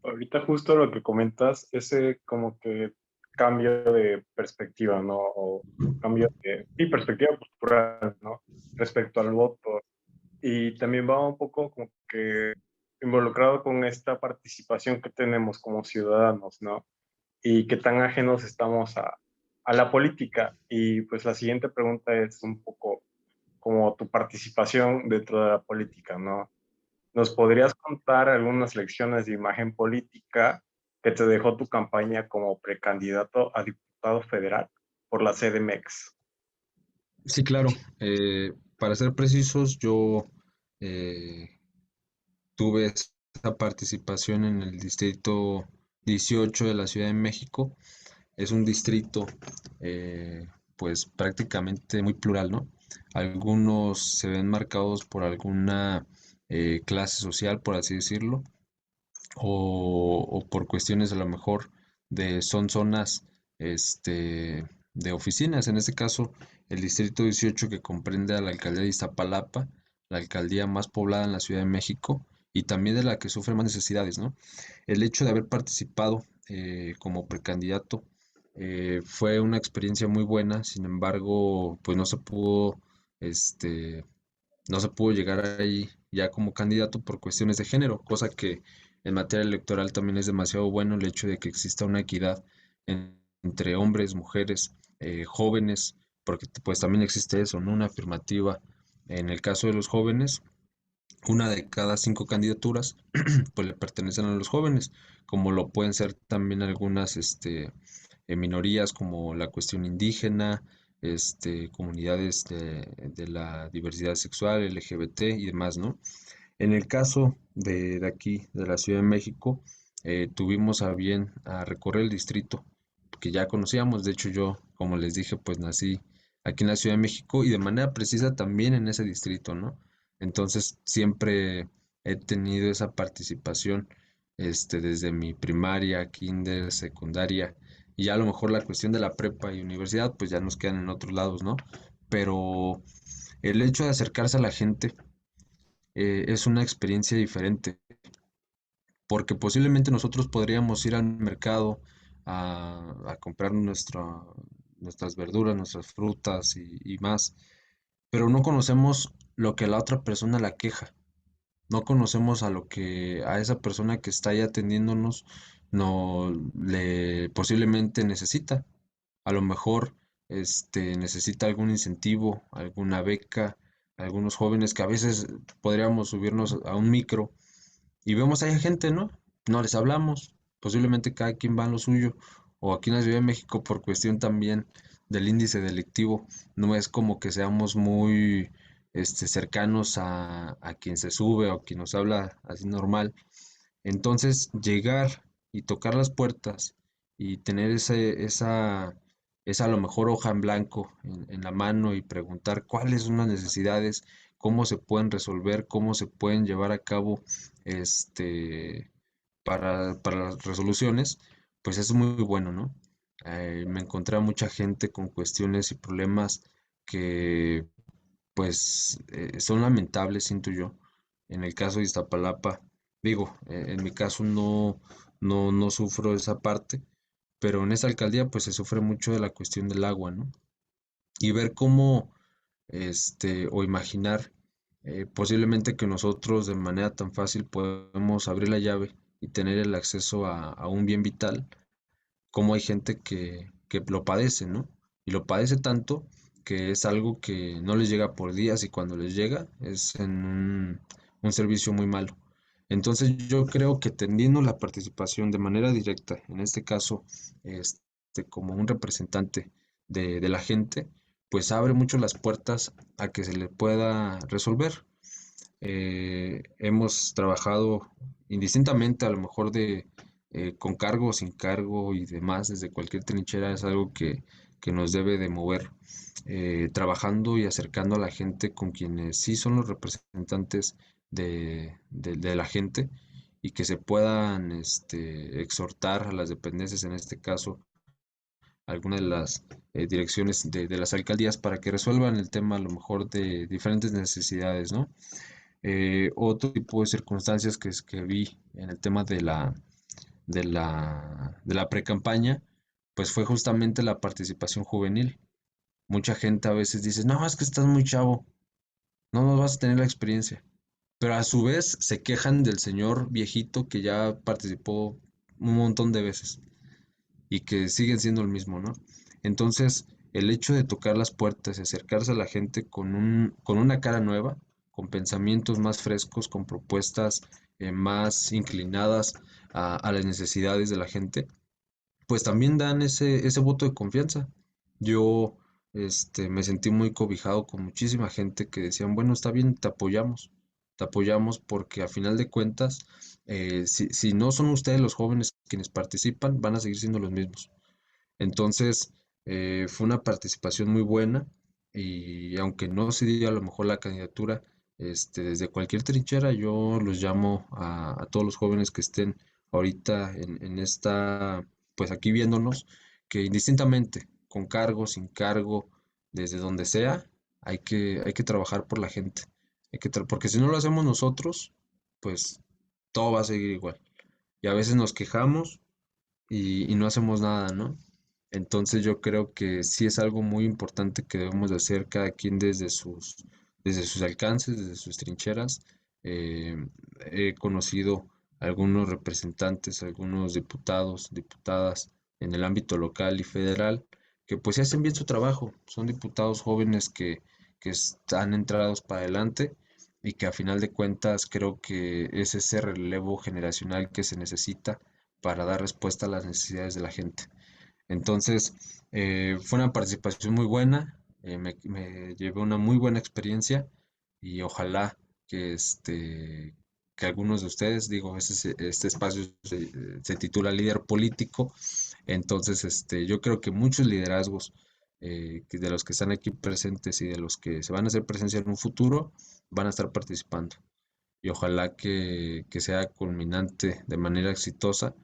B: Ahorita justo lo que comentas, ese como que cambio de perspectiva, ¿no? O cambio de, sí, perspectiva cultural, ¿no? Respecto al voto. Y también va un poco como que involucrado con esta participación que tenemos como ciudadanos, ¿no? Y qué tan ajenos estamos a la política. Y pues la siguiente pregunta es un poco como tu participación dentro de la política, ¿no? ¿Nos podrías contar algunas lecciones de imagen política que te dejó tu campaña como precandidato a diputado federal por la CDMX?
A: Sí, claro. Para ser precisos, yo eh, tuve esa participación en el distrito 18 de la Ciudad de México. Es un distrito, pues prácticamente muy plural, ¿no? Algunos se ven marcados por alguna clase social, por así decirlo, o por cuestiones a lo mejor son zonas de oficinas. En este caso, el distrito 18 que comprende a la alcaldía de Iztapalapa, la alcaldía más poblada en la Ciudad de México y también de la que sufre más necesidades, ¿no? El hecho de haber participado como precandidato fue una experiencia muy buena, sin embargo, pues este, no se pudo llegar ahí ya como candidato por cuestiones de género, cosa que en materia electoral también es demasiado bueno el hecho de que exista una equidad entre hombres, mujeres, jóvenes, porque pues también existe eso, ¿no? Una afirmativa. En el caso de los jóvenes, una de cada 5 candidaturas pues le pertenecen a los jóvenes, como lo pueden ser también algunas minorías como la cuestión indígena, comunidades de la diversidad sexual, LGBT y demás, ¿no? En el caso de aquí, de la Ciudad de México, tuvimos a bien a recorrer el distrito que ya conocíamos. De hecho, yo, como les dije, pues nací aquí en la Ciudad de México y de manera precisa también en ese distrito, ¿no? Entonces, siempre he tenido esa participación, desde mi primaria, kinder, secundaria, y ya a lo mejor la cuestión de la prepa y universidad, pues ya nos quedan en otros lados, ¿no? Pero el hecho de acercarse a la gente es una experiencia diferente, porque posiblemente nosotros podríamos ir al mercado a comprar nuestras verduras, nuestras frutas y más, pero no conocemos lo que a la otra persona la queja, no conocemos a lo que a esa persona que está ahí atendiéndonos no le posiblemente necesita. A lo mejor necesita algún incentivo, alguna beca, algunos jóvenes que a veces podríamos subirnos a un micro y vemos ahí gente, ¿no? No les hablamos, posiblemente cada quien va en lo suyo, o aquí en la Ciudad de México por cuestión también del índice delictivo, no es como que seamos muy cercanos a quien se sube o quien nos habla así normal. Entonces, llegar y tocar las puertas y tener esa a lo mejor hoja en blanco en la mano y preguntar cuáles son las necesidades, cómo se pueden resolver, cómo se pueden llevar a cabo este, para las resoluciones, pues es muy bueno, ¿no? Me encontré a mucha gente con cuestiones y problemas que pues son lamentables, siento yo. En el caso de Iztapalapa, digo, en mi caso no sufro esa parte, pero en esa alcaldía pues se sufre mucho de la cuestión del agua, ¿no? Y ver cómo, o imaginar posiblemente que nosotros de manera tan fácil podemos abrir la llave y tener el acceso a un bien vital, como hay gente que lo padece, ¿no? Y lo padece tanto que es algo que no les llega por días y cuando les llega es en un servicio muy malo. Entonces yo creo que teniendo la participación de manera directa, en este caso, como un representante de la gente, pues abre mucho las puertas a que se le pueda resolver. Hemos trabajado indistintamente a lo mejor con cargo o sin cargo y demás, desde cualquier trinchera es algo que nos debe de mover, trabajando y acercando a la gente con quienes sí son los representantes de la gente y que se puedan exhortar a las dependencias, en este caso, algunas de las direcciones de las alcaldías para que resuelvan el tema a lo mejor de diferentes necesidades, ¿no? Otro tipo de circunstancias que vi en el tema de la precampaña, pues fue justamente la participación juvenil. Mucha gente a veces dice, no, es que estás muy chavo, no vas a tener la experiencia. Pero a su vez se quejan del señor viejito que ya participó un montón de veces y que siguen siendo el mismo, ¿no? Entonces, el hecho de tocar las puertas y acercarse a la gente con una cara nueva, con pensamientos más frescos, con propuestas más inclinadas a las necesidades de la gente, pues también dan ese voto de confianza. Yo me sentí muy cobijado con muchísima gente que decían, bueno, está bien, te apoyamos porque a final de cuentas, si no son ustedes los jóvenes quienes participan, van a seguir siendo los mismos. Entonces, fue una participación muy buena y aunque no se dio a lo mejor la candidatura, desde cualquier trinchera, yo los llamo a todos los jóvenes que estén ahorita en esta, pues aquí viéndonos, que indistintamente, con cargo, sin cargo, desde donde sea, hay que trabajar por la gente. Porque si no lo hacemos nosotros, pues todo va a seguir igual. Y a veces nos quejamos y no hacemos nada, ¿no? Entonces yo creo que sí es algo muy importante que debemos de hacer cada quien desde sus alcances, desde sus trincheras. Eh, He conocido algunos representantes, algunos diputados, diputadas en el ámbito local y federal, que pues sí hacen bien su trabajo. Son diputados jóvenes que están entrados para adelante y que a final de cuentas creo que es ese relevo generacional que se necesita para dar respuesta a las necesidades de la gente. Entonces, fue una participación muy buena, me llevé una muy buena experiencia y ojalá que, que algunos de ustedes, digo, este espacio se titula Líder Político, entonces yo creo que muchos liderazgos de los que están aquí presentes y de los que se van a hacer presencia en un futuro van a estar participando y ojalá que sea culminante de manera exitosa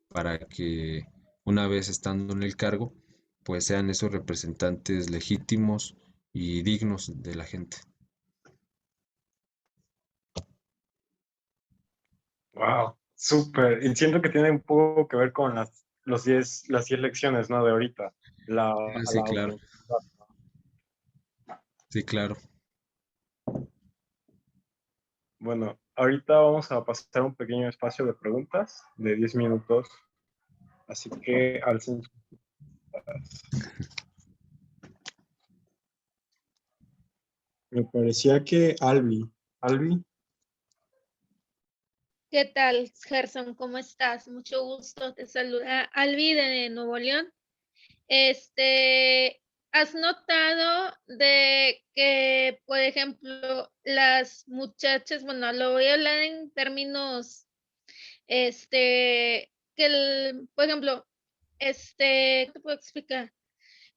A: para que una vez estando en el cargo, pues sean esos representantes legítimos y dignos de la gente.
B: Wow, súper. Y siento que tiene un poco que ver con las 10 lecciones, ¿no? De ahorita. A
A: Sí,
B: la
A: claro,
B: autenticidad.
A: sí, claro.
B: Bueno, ahorita vamos a pasar un pequeño espacio de preguntas de 10 minutos. Así que al centro. Me parecía que Albi,
E: ¿Qué tal, Gerson? ¿Cómo estás? Mucho gusto. Te saluda Albi de Nuevo León. ¿Has notado de que, por ejemplo, las muchachas, bueno, lo voy a hablar en términos, por ejemplo, ¿qué te puedo explicar?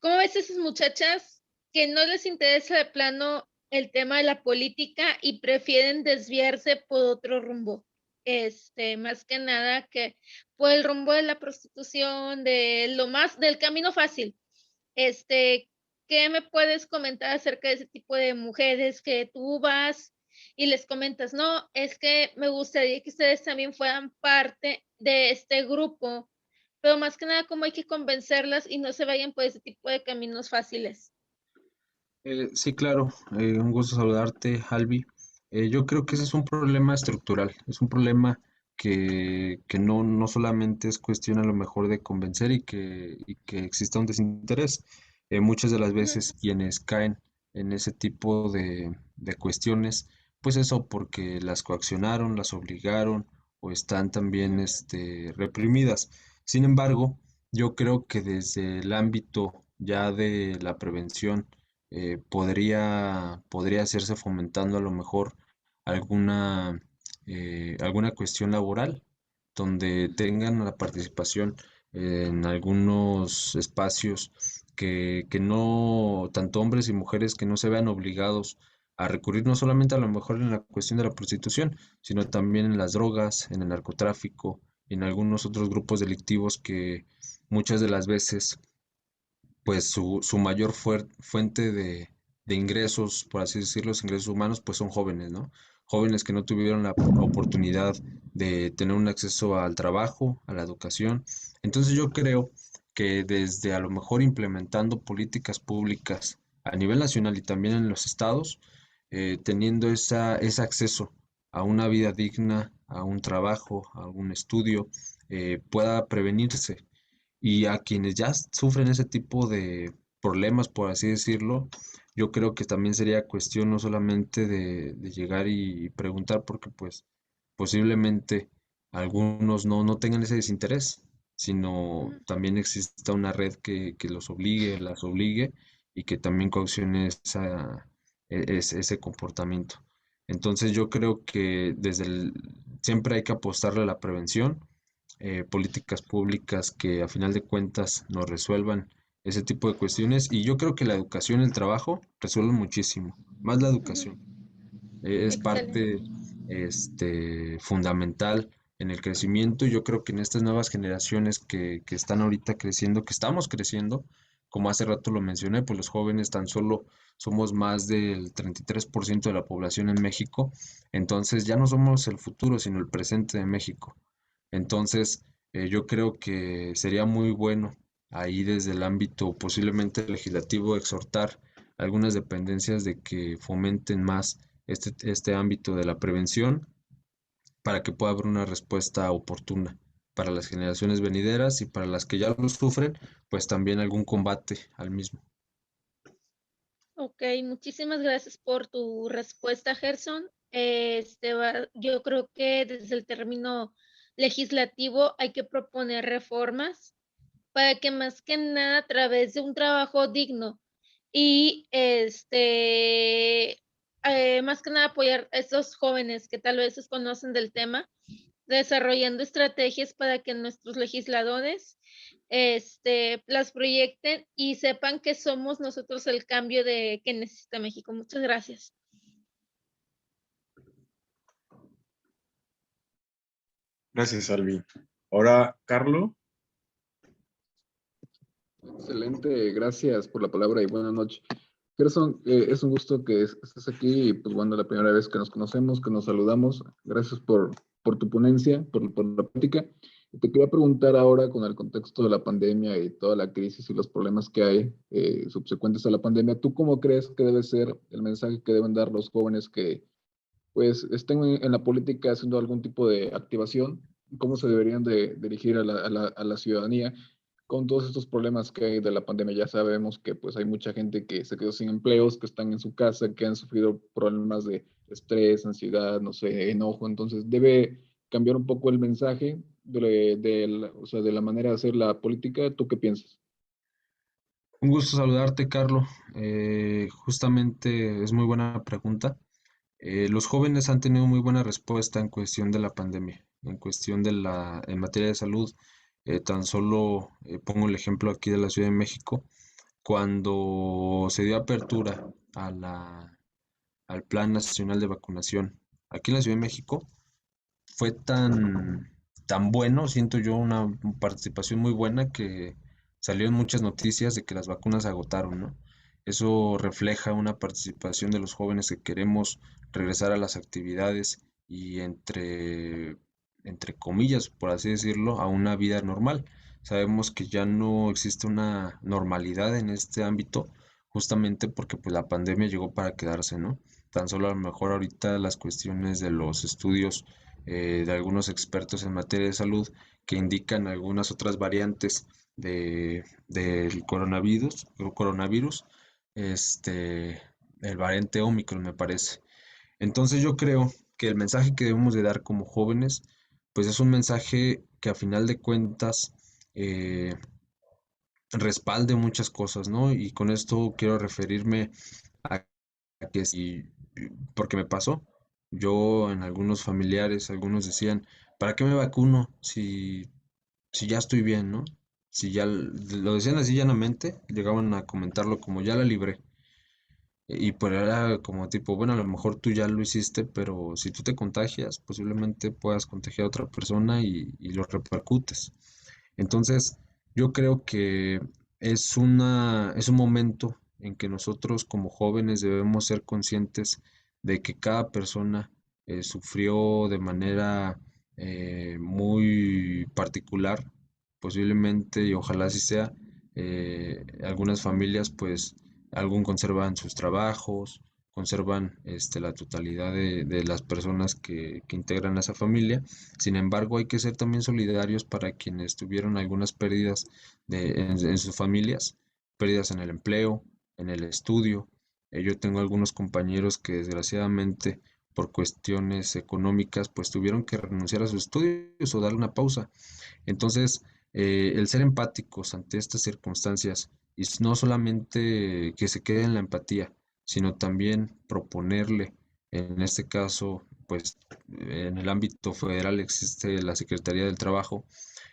E: ¿Cómo ves esas muchachas que no les interesa de plano el tema de la política y prefieren desviarse por otro rumbo? Más que nada que por el rumbo de la prostitución, del camino fácil. ¿Qué me puedes comentar acerca de ese tipo de mujeres que tú vas y les comentas? No, es que me gustaría que ustedes también fueran parte de este grupo, pero más que nada, cómo hay que convencerlas y no se vayan por ese tipo de caminos fáciles.
A: Sí, claro, un gusto saludarte, Albi. Yo creo que ese es un problema estructural, es un problema que no solamente es cuestión a lo mejor de convencer y que exista un desinterés. Muchas de las
E: Ujú.
A: veces quienes caen en ese tipo de cuestiones, pues eso porque las coaccionaron, las obligaron o están también reprimidas. Sin embargo, yo creo que desde el ámbito ya de la prevención, podría hacerse fomentando a lo mejor alguna, alguna cuestión laboral donde tengan la participación en algunos espacios que no, tanto hombres y mujeres que no se vean obligados a recurrir no solamente a lo mejor en la cuestión de la prostitución, sino también en las drogas, en el narcotráfico, en algunos otros grupos delictivos que muchas de las veces pues su mayor fuente de ingresos, por así decirlo, los ingresos humanos, pues son jóvenes, ¿no? Jóvenes que no tuvieron la oportunidad de tener un acceso al trabajo, a la educación. Entonces yo creo que desde a lo mejor implementando políticas públicas a nivel nacional y también en los estados, teniendo ese acceso a una vida digna, a un trabajo, a un estudio, pueda prevenirse y a quienes ya sufren ese tipo de problemas, por así decirlo, yo creo que también sería cuestión no solamente de llegar y preguntar, porque pues posiblemente algunos no tengan ese desinterés, sino
E: Ujú.
A: también exista una red que los obligue, las obligue y que también caucione ese comportamiento. Entonces yo creo que siempre hay que apostarle a la prevención, políticas públicas que a final de cuentas nos resuelvan ese tipo de cuestiones y yo creo que la educación y el trabajo resuelven muchísimo, más la
E: Ujú.
A: educación. Es parte
E: Excelente.
A: fundamental en el crecimiento y yo creo que en estas nuevas generaciones que están ahorita creciendo, que estamos creciendo, como hace rato lo mencioné, pues los jóvenes tan solo somos más del 33% de la población en México, entonces ya no somos el futuro, sino el presente de México. Entonces, yo creo que sería muy bueno ahí desde el ámbito posiblemente legislativo exhortar a algunas dependencias de que fomenten más este ámbito de la prevención para que pueda haber una respuesta oportuna para las generaciones venideras y para las que ya lo sufren, pues también algún combate al mismo.
E: Ok, muchísimas gracias por tu respuesta, Gerson. Yo creo que desde el término legislativo hay que proponer reformas para que más que nada a través de un trabajo digno y más que nada apoyar a estos jóvenes que tal vez desconocen del tema, desarrollando estrategias para que nuestros legisladores las proyecten y sepan que somos nosotros el cambio que necesita México. Muchas gracias.
F: Gracias, Albi. Ahora, Carlo.
G: Excelente, gracias por la palabra y buenas noches. Gerson, es un gusto que estés aquí y pues bueno, la primera vez que nos conocemos, que nos saludamos. Gracias por tu ponencia, por la plática. Y te quería preguntar ahora con el contexto de la pandemia y toda la crisis y los problemas que hay subsecuentes a la pandemia, ¿tú cómo crees que debe ser el mensaje que deben dar los jóvenes que pues estén en la política haciendo algún tipo de activación? ¿Cómo se deberían de dirigir a la ciudadanía con todos estos problemas que hay de la pandemia? Ya sabemos que pues hay mucha gente que se quedó sin empleos, que están en su casa, que han sufrido problemas de estrés, ansiedad, no sé, enojo. Entonces debe cambiar un poco el mensaje o sea, de la manera de hacer la política. ¿Tú qué piensas?
A: Un gusto saludarte, Carlos. Justamente es muy buena pregunta. Los jóvenes han tenido muy buena respuesta en cuestión de la pandemia, en cuestión en materia de salud. Tan solo pongo el ejemplo aquí de la Ciudad de México, cuando se dio apertura a al Plan Nacional de Vacunación. Aquí en la Ciudad de México fue tan bueno, siento yo, una participación muy buena que salieron muchas noticias de que las vacunas se agotaron, ¿no? Eso refleja una participación de los jóvenes que queremos regresar a las actividades y entre comillas, por así decirlo, a una vida normal. Sabemos que ya no existe una normalidad en este ámbito, justamente porque pues la pandemia llegó para quedarse, ¿no? Tan solo a lo mejor ahorita las cuestiones de los estudios de algunos expertos en materia de salud que indican algunas otras variantes del coronavirus, este, el variante Omicron me parece. Entonces yo creo que el mensaje que debemos de dar como jóvenes, pues es un mensaje que a final de cuentas eh, respalde muchas cosas, ¿no? Y con esto quiero referirme a que si, porque me pasó, yo en algunos familiares, algunos decían, ¿para qué me vacuno si ya estoy bien, ¿no? Si ya lo decían así llanamente, llegaban a comentarlo como ya la libré. Y pues era como tipo, bueno, a lo mejor tú ya lo hiciste, pero si tú te contagias, posiblemente puedas contagiar a otra persona y lo repercutes. Entonces, yo creo que es un momento en que nosotros como jóvenes debemos ser conscientes de que cada persona sufrió de manera muy particular, posiblemente y ojalá así sea. Algunas familias pues algún conservan sus trabajos, conservan la totalidad de las personas que integran esa familia. Sin embargo, hay que ser también solidarios para quienes tuvieron algunas pérdidas en sus familias, pérdidas en el empleo, en el estudio. Yo tengo algunos compañeros que desgraciadamente por cuestiones económicas pues tuvieron que renunciar a sus estudios o darle una pausa. Entonces, el ser empáticos ante estas circunstancias y no solamente que se quede en la empatía, sino también proponerle, en este caso, pues en el ámbito federal existe la Secretaría del Trabajo,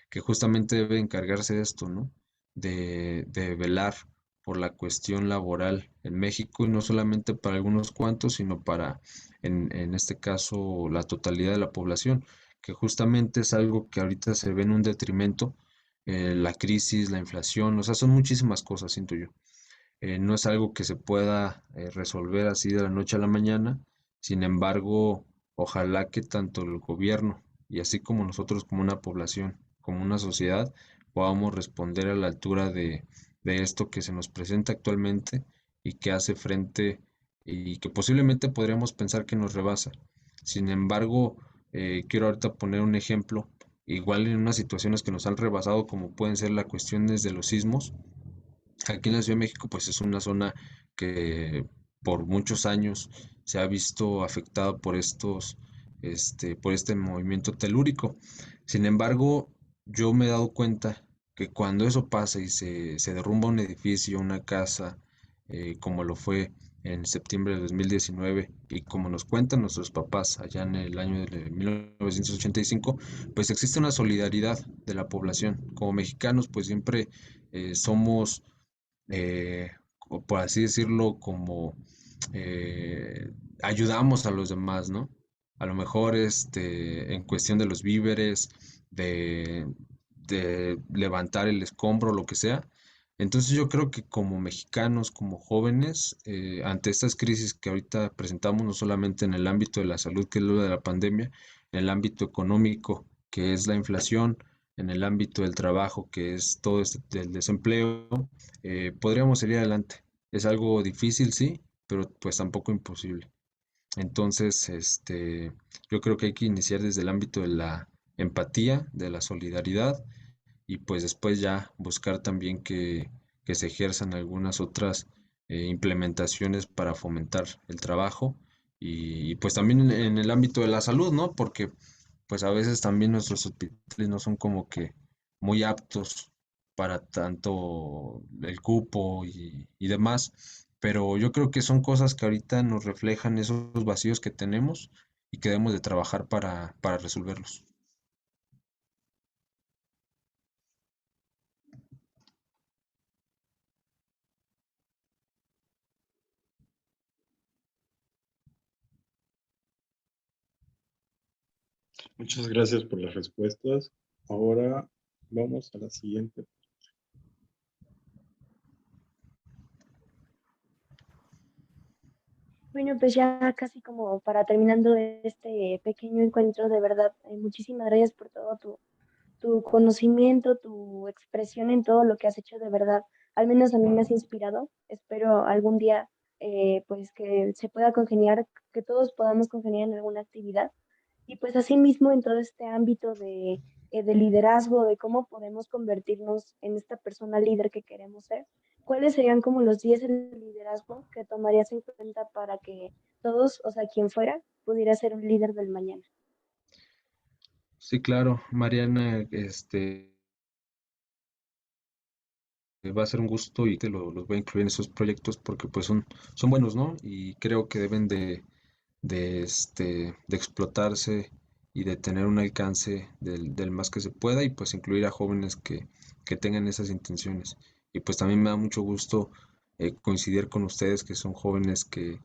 A: que justamente debe encargarse de esto, ¿no? De velar por la cuestión laboral en México y no solamente para algunos cuantos, sino para, en este caso, la totalidad de la población, que justamente es algo que ahorita se ve en un detrimento, la crisis, la inflación, o sea, son muchísimas cosas, siento yo. No es algo que se pueda resolver así de la noche a la mañana. Sin embargo, ojalá que tanto el gobierno y así como nosotros como una población, como una sociedad, podamos responder a la altura de esto que se nos presenta actualmente y que hace frente y que posiblemente podríamos pensar que nos rebasa. Sin embargo, quiero ahorita poner un ejemplo, igual en unas situaciones que nos han rebasado, como pueden ser las cuestiones de los sismos. Aquí en la Ciudad de México, pues es una zona que por muchos años se ha visto afectada por por este movimiento telúrico. Sin embargo, yo me he dado cuenta que cuando eso pasa y se derrumba un edificio, una casa, como lo fue en septiembre de 2019 y como nos cuentan nuestros papás allá en el año de 1985, pues existe una solidaridad de la población. Como mexicanos, pues siempre somos, por así decirlo, como eh, ayudamos a los demás, ¿no? A lo mejor en cuestión de los víveres, de, de levantar el escombro, lo que sea. Entonces yo creo que como mexicanos, como jóvenes, ante estas crisis que ahorita presentamos, no solamente en el ámbito de la salud, que es lo de la pandemia, en el ámbito económico, que es la inflación, en el ámbito del trabajo, que es todo este del desempleo, podríamos salir adelante. Es algo difícil, sí, pero pues tampoco imposible. Entonces, yo creo que hay que iniciar desde el ámbito de la empatía, de la solidaridad y pues después ya buscar también que se ejerzan algunas otras implementaciones para fomentar el trabajo y, pues también en el ámbito de la salud, ¿no? Porque pues a veces también nuestros hospitales no son como que muy aptos para tanto el cupo y demás, pero yo creo que son cosas que ahorita nos reflejan esos vacíos que tenemos y que debemos de trabajar para resolverlos.
F: Muchas gracias por las respuestas. Ahora vamos a la siguiente.
D: Bueno, pues ya casi como para terminando este pequeño encuentro, de verdad, muchísimas gracias por todo tu conocimiento, tu expresión en todo lo que has hecho, de verdad. Al menos a mí me has inspirado. Espero algún día, pues, que se pueda congeniar, que todos podamos congeniar en alguna actividad. Y pues asimismo en todo este ámbito de liderazgo, de cómo podemos convertirnos en esta persona líder que queremos ser, ¿cuáles serían como los 10 de liderazgo que tomarías en cuenta para que todos, o sea, quien fuera, pudiera ser un líder del mañana?
A: Sí, claro, Mariana, va a ser un gusto y los voy a incluir en esos proyectos porque pues son buenos, ¿no? Y creo que deben de explotarse y de tener un alcance del más que se pueda y pues incluir a jóvenes que tengan esas intenciones. Y pues también me da mucho gusto coincidir con ustedes que son jóvenes que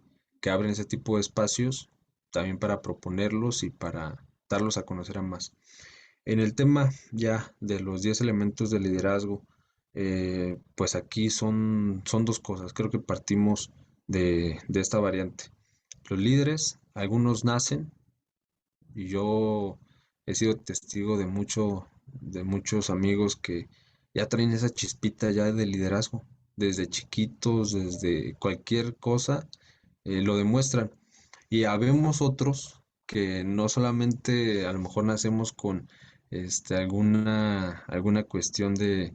A: abren ese tipo de espacios también para proponerlos y para darlos a conocer a más. En el tema ya de los 10 elementos de liderazgo, pues aquí son dos cosas. Creo que partimos de esta variante. Los líderes, algunos nacen, y yo he sido testigo de muchos amigos que ya traen esa chispita ya de liderazgo, desde chiquitos, desde cualquier cosa, lo demuestran. Y habemos otros que no solamente a lo mejor nacemos con alguna cuestión de,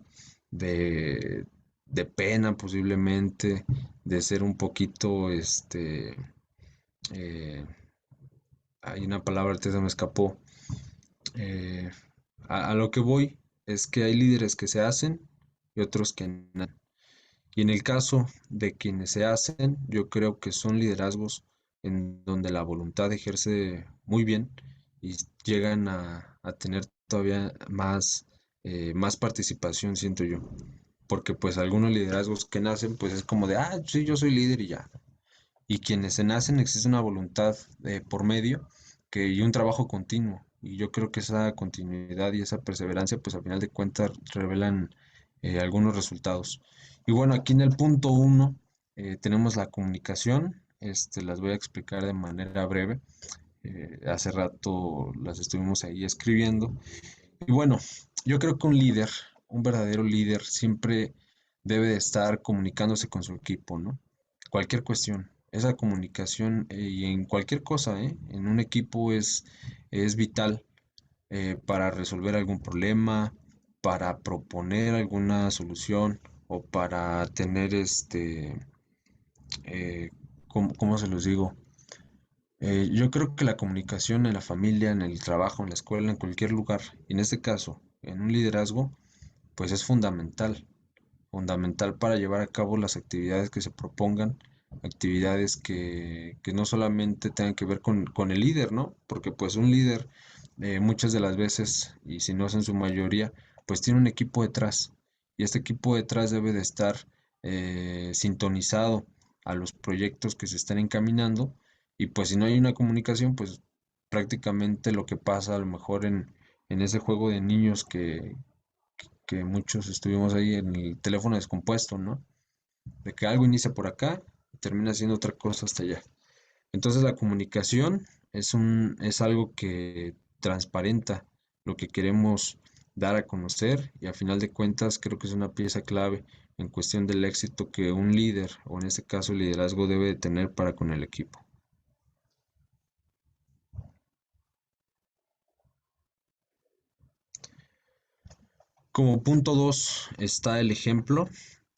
A: de pena posiblemente, de ser un poquito, eh, hay una palabra que se me escapó. Eh, a lo que voy es que hay líderes que se hacen y otros que no. Y en el caso de quienes se hacen, yo creo que son liderazgos en donde la voluntad ejerce muy bien y llegan a tener todavía más participación, siento yo. Porque pues algunos liderazgos que nacen, pues es como de, ah, sí, yo soy líder y ya. Y quienes se nacen existe una voluntad por medio y un trabajo continuo. Y yo creo que esa continuidad y esa perseverancia, pues al final de cuentas revelan algunos resultados. Y bueno, aquí en el punto uno tenemos la comunicación. Las voy a explicar de manera breve. Hace rato las estuvimos ahí escribiendo. Y bueno, yo creo que un líder, un verdadero líder, siempre debe de estar comunicándose con su equipo, ¿no? Cualquier cuestión. Esa comunicación y en cualquier cosa, ¿eh? En un equipo es vital para resolver algún problema, para proponer alguna solución o para tener ¿cómo se los digo? Yo creo que la comunicación en la familia, en el trabajo, en la escuela, en cualquier lugar, y en este caso, en un liderazgo, pues es fundamental para llevar a cabo las actividades que se propongan, actividades que no solamente tengan que ver con el líder, ¿no? Porque pues un líder muchas de las veces, y si no es en su mayoría, pues tiene un equipo detrás, y este equipo detrás debe de estar sintonizado a los proyectos que se están encaminando, y pues si no hay una comunicación, pues prácticamente lo que pasa a lo mejor en ese juego de niños que muchos estuvimos ahí en el teléfono descompuesto, ¿no? De que algo inicia por acá y termina siendo otra cosa hasta allá. Entonces la comunicación es algo que transparenta lo que queremos dar a conocer, y a final de cuentas creo que es una pieza clave en cuestión del éxito que un líder, o en este caso el liderazgo, debe de tener para con el equipo. Como punto 2 está el ejemplo.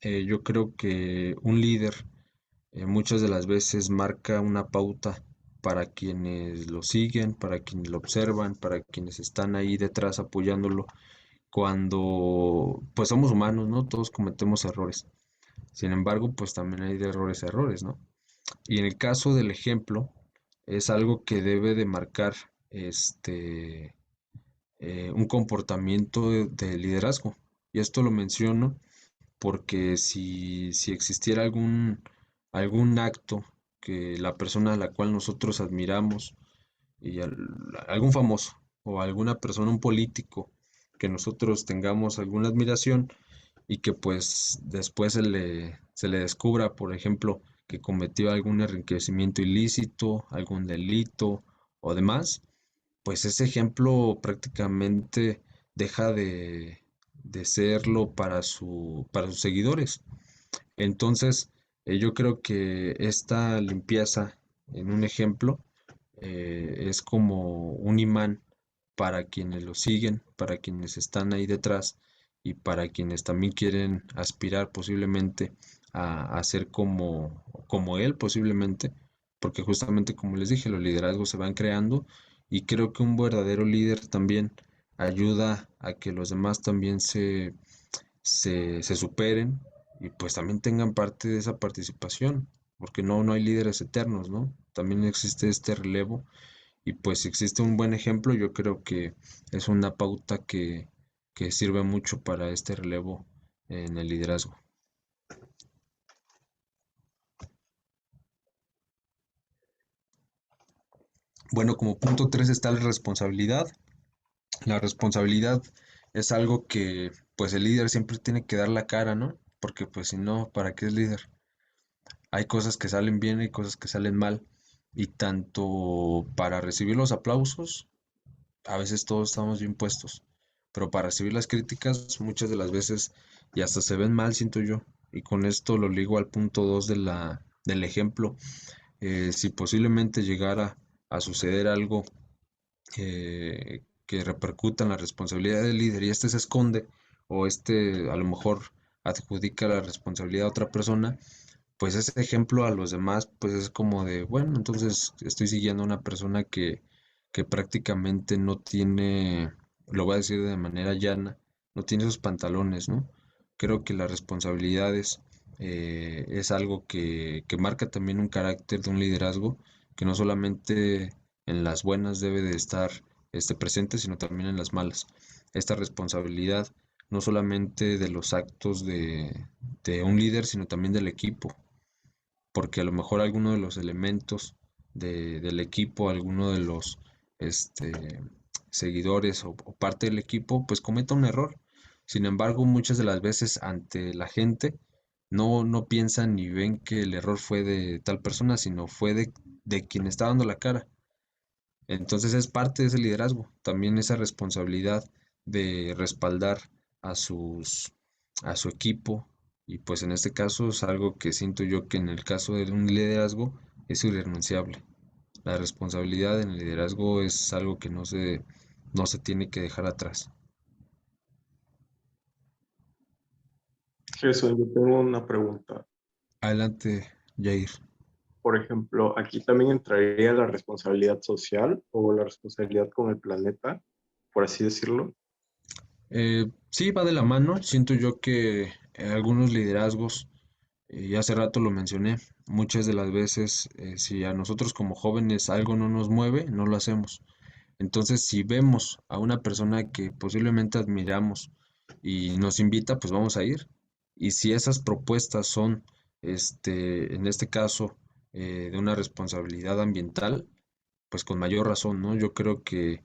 A: Yo creo que un líder muchas de las veces marca una pauta para quienes lo siguen, para quienes lo observan, para quienes están ahí detrás apoyándolo, cuando pues somos humanos, ¿no? Todos cometemos errores. Sin embargo, pues también hay de errores a errores, ¿no? Y en el caso del ejemplo, es algo que debe de marcar un comportamiento de liderazgo. Y esto lo menciono porque si existiera algún acto que la persona a la cual nosotros admiramos, y algún famoso o alguna persona, un político, que nosotros tengamos alguna admiración, y que pues después se le descubra, por ejemplo, que cometió algún enriquecimiento ilícito, algún delito o demás, pues ese ejemplo prácticamente deja de serlo para sus seguidores. Entonces, yo creo que esta limpieza en un ejemplo es como un imán para quienes lo siguen, para quienes están ahí detrás, y para quienes también quieren aspirar posiblemente a ser como él posiblemente, porque justamente como les dije, los liderazgos se van creando, y creo que un verdadero líder también ayuda a que los demás también se superen, y pues también tengan parte de esa participación, porque no hay líderes eternos, ¿no? También existe este relevo, y pues si existe un buen ejemplo, yo creo que es una pauta que sirve mucho para este relevo en el liderazgo. Bueno, como punto 3 está la responsabilidad. La responsabilidad es algo que pues el líder siempre tiene que dar la cara, ¿no? Porque pues si no, ¿para qué es líder? Hay cosas que salen bien y cosas que salen mal, y tanto para recibir los aplausos, a veces todos estamos bien puestos, pero para recibir las críticas muchas de las veces y hasta se ven mal, siento yo. Y con esto lo ligo al punto 2 del ejemplo. Si posiblemente llegara a suceder algo que repercuta en la responsabilidad del líder, y este se esconde, o este a lo mejor adjudica la responsabilidad a otra persona, pues ese ejemplo a los demás pues es como de, bueno, entonces estoy siguiendo a una persona que prácticamente no tiene, lo voy a decir de manera llana, no tiene esos pantalones, ¿no? Creo que las responsabilidades es algo que marca también un carácter de un liderazgo, que no solamente en las buenas debe de estar presente, sino también en las malas. Esta responsabilidad no solamente de los actos de un líder, sino también del equipo, porque a lo mejor alguno de los elementos del equipo, alguno de los este, seguidores o parte del equipo, pues cometa un error. Sin embargo, muchas de las veces ante la gente no piensan ni ven que el error fue de tal persona, sino fue de quien está dando la cara. Entonces es parte de ese liderazgo, también esa responsabilidad de respaldar a a su equipo, y pues en este caso es algo que siento yo que en el caso de un liderazgo es irrenunciable. La responsabilidad en el liderazgo es algo que no se tiene que dejar atrás.
B: Gerson, yo tengo una pregunta.
A: Adelante, Jair.
B: Por ejemplo, aquí también entraría la responsabilidad social o la responsabilidad con el planeta, por así decirlo.
A: Sí, va de la mano. Siento yo que algunos liderazgos, y hace rato lo mencioné, muchas de las veces, si a nosotros como jóvenes algo no nos mueve, no lo hacemos. Entonces, si vemos a una persona que posiblemente admiramos y nos invita, pues vamos a ir. Y si esas propuestas son, en este caso, de una responsabilidad ambiental, pues con mayor razón, ¿no? Yo creo que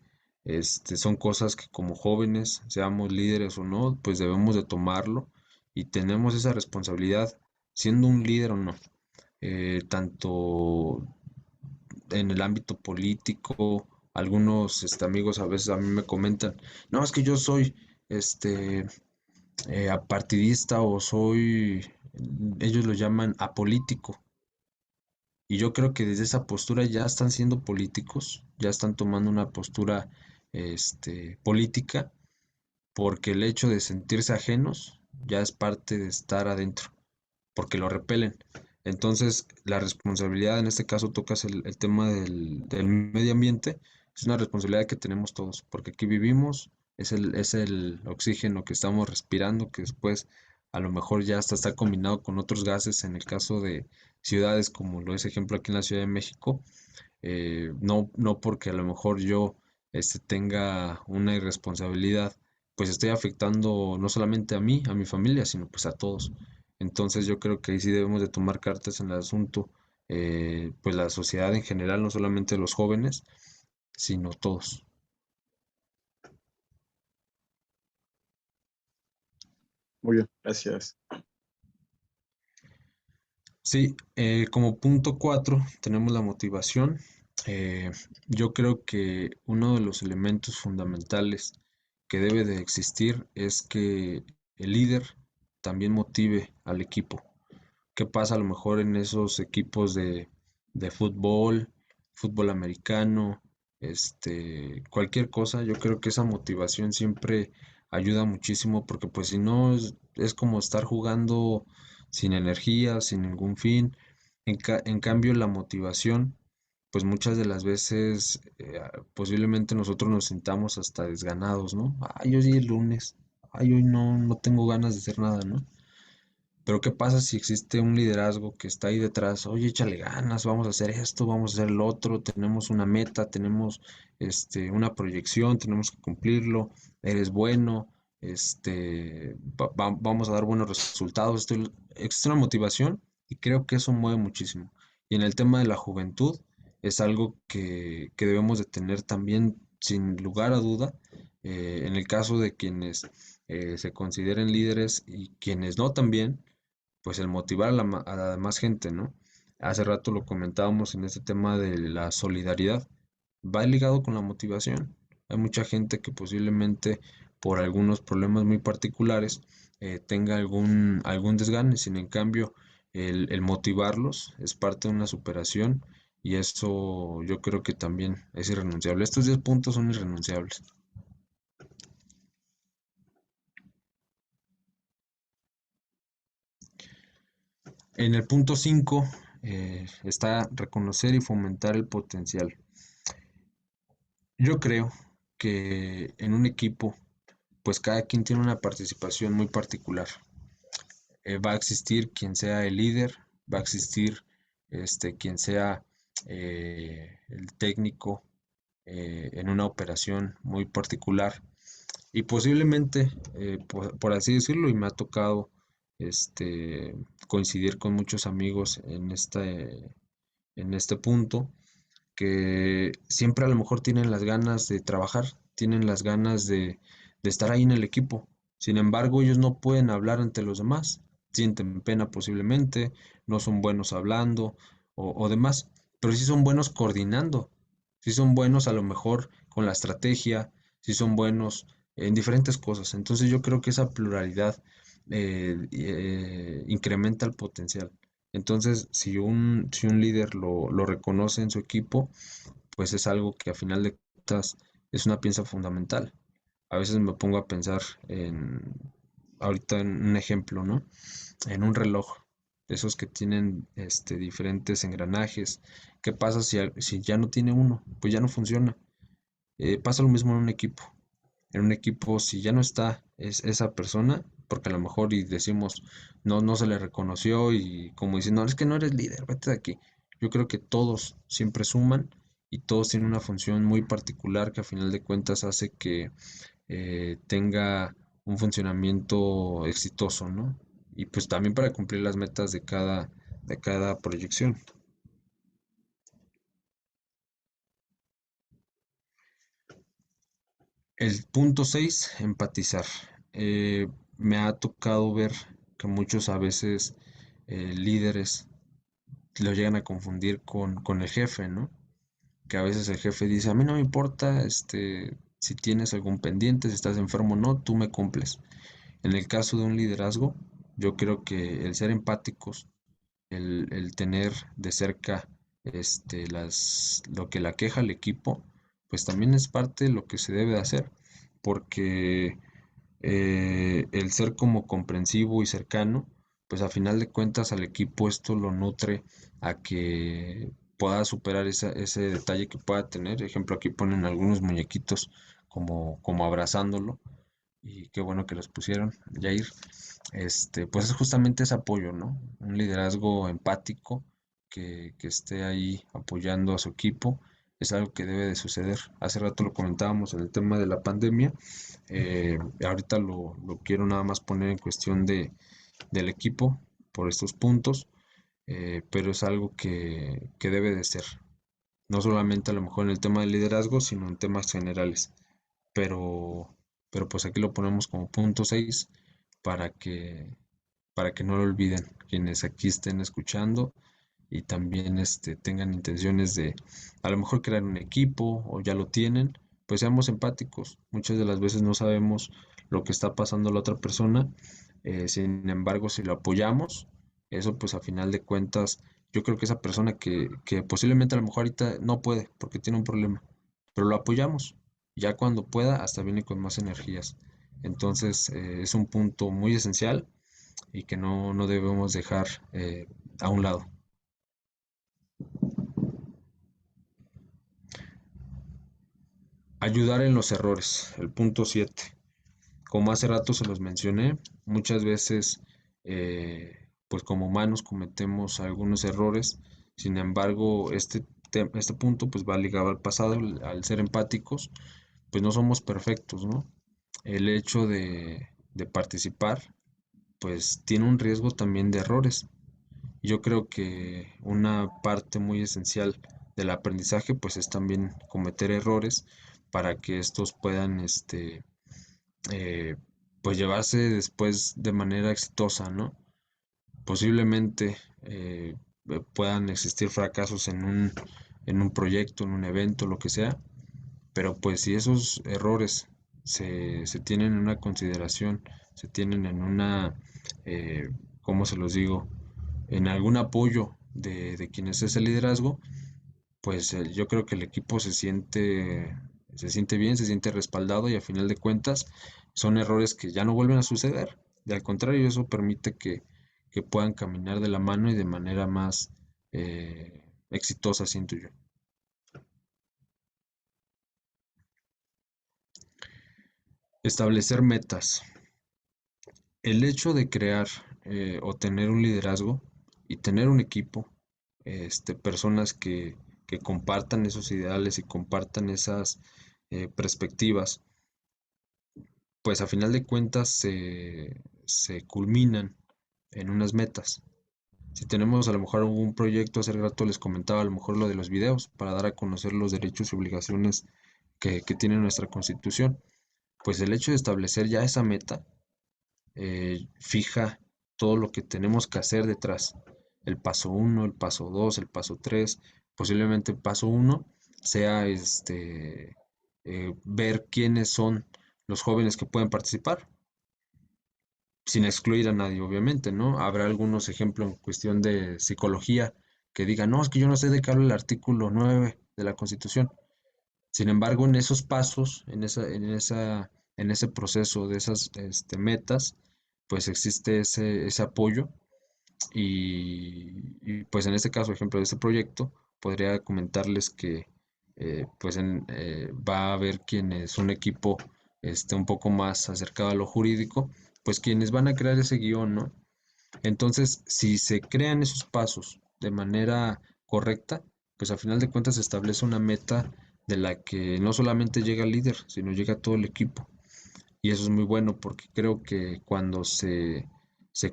A: son cosas que como jóvenes, seamos líderes o no, pues debemos de tomarlo y tenemos esa responsabilidad, siendo un líder o no, tanto en el ámbito político. Algunos amigos a veces a mí me comentan, no, es que yo soy este apartidista o soy, ellos lo llaman apolítico. Y yo creo que desde esa postura ya están siendo políticos, ya están tomando una postura política, porque el hecho de sentirse ajenos ya es parte de estar adentro, porque lo repelen. Entonces, la responsabilidad, en este caso tocas el tema del medio ambiente, es una responsabilidad que tenemos todos, porque aquí vivimos, es el oxígeno que estamos respirando, que después a lo mejor ya hasta está combinado con otros gases en el caso de ciudades como lo es ejemplo aquí en la Ciudad de México. No porque a lo mejor yo tenga una irresponsabilidad, pues estoy afectando no solamente a mí, a mi familia, sino pues a todos. Entonces yo creo que ahí sí debemos de tomar cartas en el asunto, pues la sociedad en general, no solamente los jóvenes, sino todos.
B: Muy bien, gracias.
A: Sí, como punto 4 tenemos la motivación. Eh, yo creo que uno de los elementos fundamentales que debe de existir es que el líder también motive al equipo. ¿Qué pasa a lo mejor en esos equipos de fútbol, fútbol americano, cualquier cosa? Yo creo que esa motivación siempre ayuda muchísimo porque pues si no es como estar jugando sin energía, sin ningún fin. En cambio, la motivación, pues muchas de las veces posiblemente nosotros nos sintamos hasta desganados, ¿no? Ay, hoy es lunes, ay, hoy no tengo ganas de hacer nada, ¿no? Pero ¿qué pasa si existe un liderazgo que está ahí detrás? Oye, échale ganas, vamos a hacer esto, vamos a hacer lo otro, tenemos una meta, tenemos una proyección, tenemos que cumplirlo, eres bueno, vamos a dar buenos resultados. Existe una motivación y creo que eso mueve muchísimo. Y en el tema de la juventud es algo que debemos de tener también sin lugar a duda. En el caso de quienes se consideren líderes y quienes no también, pues el motivar a la demás gente, ¿no? Hace rato lo comentábamos en este tema de la solidaridad, va ligado con la motivación. Hay mucha gente que posiblemente por algunos problemas muy particulares tenga algún desgane, sin en cambio el motivarlos es parte de una superación y eso yo creo que también es irrenunciable. Estos 10 puntos son irrenunciables. En el punto 5 está reconocer y fomentar el potencial. Yo creo que en un equipo, pues cada quien tiene una participación muy particular. Va a existir quien sea el líder, va a existir quien sea el técnico en una operación muy particular. Y posiblemente, por así decirlo, y me ha tocado coincidir con muchos amigos en este punto, que siempre a lo mejor tienen las ganas de trabajar, tienen las ganas de estar ahí en el equipo. Sin embargo, ellos no pueden hablar ante los demás, sienten pena posiblemente, no son buenos hablando o demás, pero sí son buenos coordinando, sí son buenos a lo mejor con la estrategia, sí son buenos en diferentes cosas. Entonces yo creo que esa pluralidad incrementa el potencial. Entonces, si un líder lo reconoce en su equipo, pues es algo que a final de cuentas es una pieza fundamental. A veces me pongo a pensar ahorita en un ejemplo, ¿no? En un reloj, esos que tienen diferentes engranajes. ¿Qué pasa si ya no tiene uno? Pues ya no funciona. Pasa lo mismo en un equipo. en un equipo, si ya no está esa persona, porque a lo mejor y decimos, no se le reconoció y como dicen, no, es que no eres líder, vete de aquí. Yo creo que todos siempre suman y todos tienen una función muy particular que a final de cuentas hace que tenga un funcionamiento exitoso, ¿no? Y pues también para cumplir las metas de cada proyección. El punto 6, empatizar. Me ha tocado ver que muchos a veces líderes lo llegan a confundir con el jefe, ¿no? Que a veces el jefe dice, a mí no me importa, si tienes algún pendiente, si estás enfermo o no, tú me cumples. En el caso de un liderazgo, yo creo que el ser empáticos, el tener de cerca lo que la queja al equipo, pues también es parte de lo que se debe de hacer, porque el ser como comprensivo y cercano, pues a final de cuentas al equipo esto lo nutre a que pueda superar ese detalle que pueda tener. Ejemplo, aquí ponen algunos muñequitos como abrazándolo, y qué bueno que los pusieron, Jair. Pues es justamente ese apoyo, ¿no? Un liderazgo empático que esté ahí apoyando a su equipo, es algo que debe de suceder. Hace rato lo comentábamos en el tema de la pandemia, ahorita lo quiero nada más poner en cuestión del equipo por estos puntos, pero es algo que debe de ser, no solamente a lo mejor en el tema del liderazgo, sino en temas generales. Pero, pero pues aquí lo ponemos como punto 6 para para que no lo olviden quienes aquí estén escuchando y también tengan intenciones de a lo mejor crear un equipo o ya lo tienen, pues seamos empáticos. Muchas de las veces no sabemos lo que está pasando la otra persona, sin embargo, si lo apoyamos, eso pues a final de cuentas, yo creo que esa persona que posiblemente a lo mejor ahorita no puede porque tiene un problema, pero lo apoyamos. Ya cuando pueda, hasta viene con más energías. Entonces, es un punto muy esencial y que no debemos dejar a un lado. Ayudar en los errores, el punto 7. Como hace rato se los mencioné, muchas veces, pues como humanos cometemos algunos errores. Sin embargo, este punto pues va ligado al pasado, al ser empáticos, pues no somos perfectos, ¿no? El hecho de participar, pues tiene un riesgo también de errores. Yo creo que una parte muy esencial del aprendizaje, pues es también cometer errores para que estos puedan, eh, pues llevarse después de manera exitosa, ¿no? Posiblemente puedan existir fracasos en un proyecto, en un evento, lo que sea, pero pues si esos errores se tienen en una consideración, se tienen en una, ¿cómo se los digo? En algún apoyo de quienes es el liderazgo, pues yo creo que el equipo se siente bien, se siente respaldado y a final de cuentas son errores que ya no vuelven a suceder. Y al contrario, eso permite que puedan caminar de la mano y de manera más exitosa, siento yo. Establecer metas. El hecho de crear o tener un liderazgo y tener un equipo, personas que compartan esos ideales y compartan esas perspectivas, pues a final de cuentas se culminan en unas metas. Si tenemos a lo mejor algún proyecto, hace rato les comentaba a lo mejor lo de los videos, para dar a conocer los derechos y obligaciones que tiene nuestra Constitución, pues el hecho de establecer ya esa meta fija todo lo que tenemos que hacer detrás. El paso 1, el paso 2, el paso 3, posiblemente el paso 1 sea ver quiénes son los jóvenes que pueden participar, sin excluir a nadie, obviamente, ¿no? Habrá algunos ejemplos en cuestión de psicología que digan, no, es que yo no sé de qué habla el artículo 9 de la Constitución. Sin embargo, en esos pasos, en ese proceso de esas metas, pues existe ese apoyo y, pues en este caso, ejemplo de este proyecto, podría comentarles que va a haber quienes un equipo un poco más acercado a lo jurídico, pues quienes van a crear ese guión, ¿no? Entonces, si se crean esos pasos de manera correcta, pues a final de cuentas se establece una meta de la que no solamente llega el líder, sino llega todo el equipo. Y eso es muy bueno porque creo que cuando se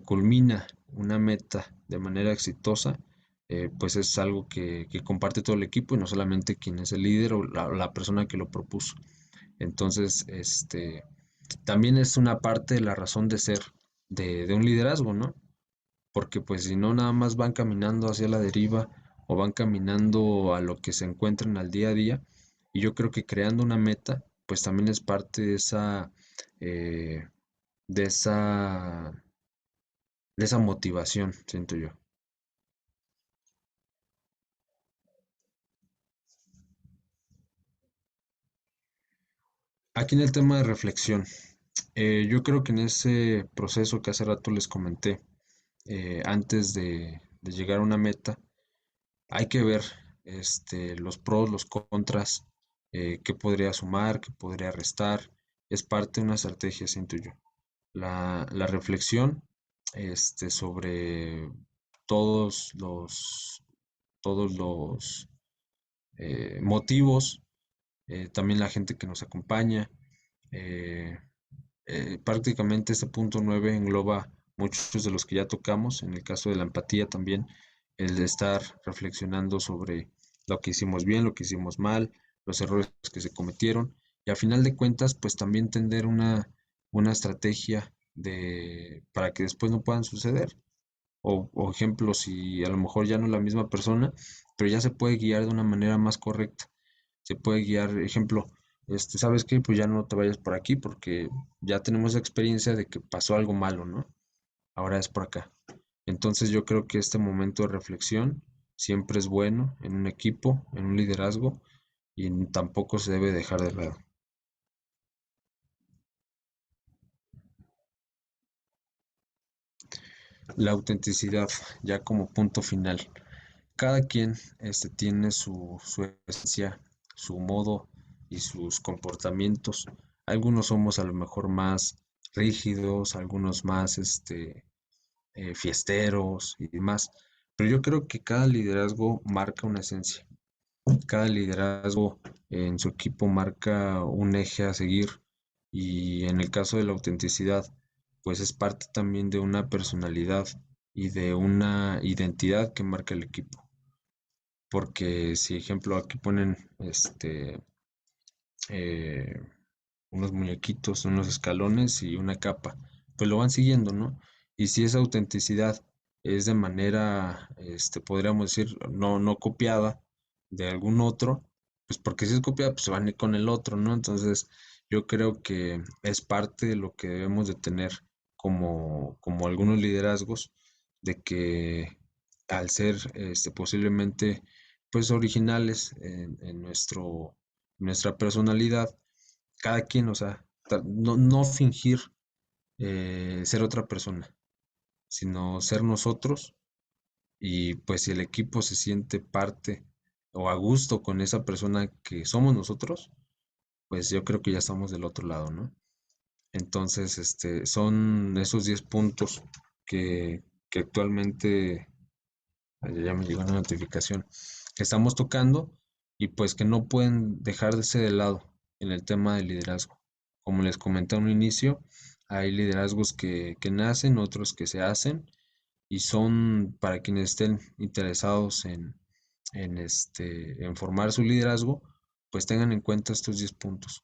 A: culmina una meta de manera exitosa, pues es algo que comparte todo el equipo y no solamente quien es el líder o la persona que lo propuso. Entonces, también es una parte de la razón de ser de un liderazgo, ¿no? Porque pues si no, nada más van caminando hacia la deriva o van caminando a lo que se encuentran al día a día. Y yo creo que creando una meta, pues también es parte eh, de esa, de esa motivación, siento yo. Aquí en el tema de reflexión, yo creo que en ese proceso que hace rato les comenté, antes de llegar a una meta, hay que ver los pros, los contras, qué podría sumar, qué podría restar. Es parte de una estrategia, siento yo. La reflexión sobre todos los, todos los motivos, también la gente que nos acompaña. eh, Prácticamente este punto 9 engloba muchos de los que ya tocamos, en el caso de la empatía también, el de estar reflexionando sobre lo que hicimos bien, lo que hicimos mal, los errores que se cometieron y a final de cuentas pues también tender una estrategia para que después no puedan suceder. O ejemplo, si a lo mejor ya no es la misma persona, pero ya se puede guiar de una manera más correcta. Se puede guiar, ejemplo, ¿sabes qué? Pues ya no te vayas por aquí porque ya tenemos la experiencia de que pasó algo malo, ¿no? Ahora es por acá. Entonces yo creo que este momento de reflexión siempre es bueno en un equipo, en un liderazgo y tampoco se debe dejar de lado. La autenticidad, ya como punto final. Cada quien tiene su esencia, su modo y sus comportamientos. Algunos somos a lo mejor más rígidos, algunos más fiesteros y demás. Pero yo creo que cada liderazgo marca una esencia. Cada liderazgo en su equipo marca un eje a seguir. Y en el caso de la autenticidad, pues es parte también de una personalidad y de una identidad que marca el equipo. Porque si ejemplo aquí ponen eh, unos muñequitos, unos escalones y una capa, pues lo van siguiendo, ¿no? Y si esa autenticidad es de manera, podríamos decir, no copiada de algún otro, pues porque si es copiada, pues se van a ir con el otro, ¿no? Entonces, yo creo que es parte de lo que debemos de tener como algunos liderazgos, de que al ser posiblemente pues originales en nuestra personalidad, cada quien, o sea, no fingir ser otra persona, sino ser nosotros y pues si el equipo se siente parte o a gusto con esa persona que somos nosotros, pues yo creo que ya estamos del otro lado, ¿no? Entonces, son esos 10 puntos que actualmente, ya me llegó una notificación, que estamos tocando y pues que no pueden dejarse de lado en el tema del liderazgo. Como les comenté a un inicio, hay liderazgos que nacen, otros que se hacen y son para quienes estén interesados en formar su liderazgo, pues tengan en cuenta estos 10 puntos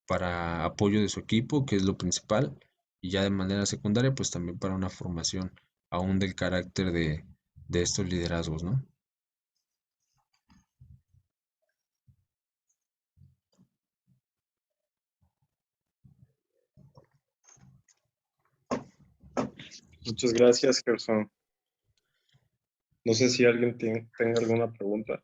A: para apoyo de su equipo, que es lo principal, y ya de manera secundaria, pues también para una formación aún del carácter de estos liderazgos, ¿no?
B: Muchas gracias, Gerson. No sé si alguien tenga alguna pregunta.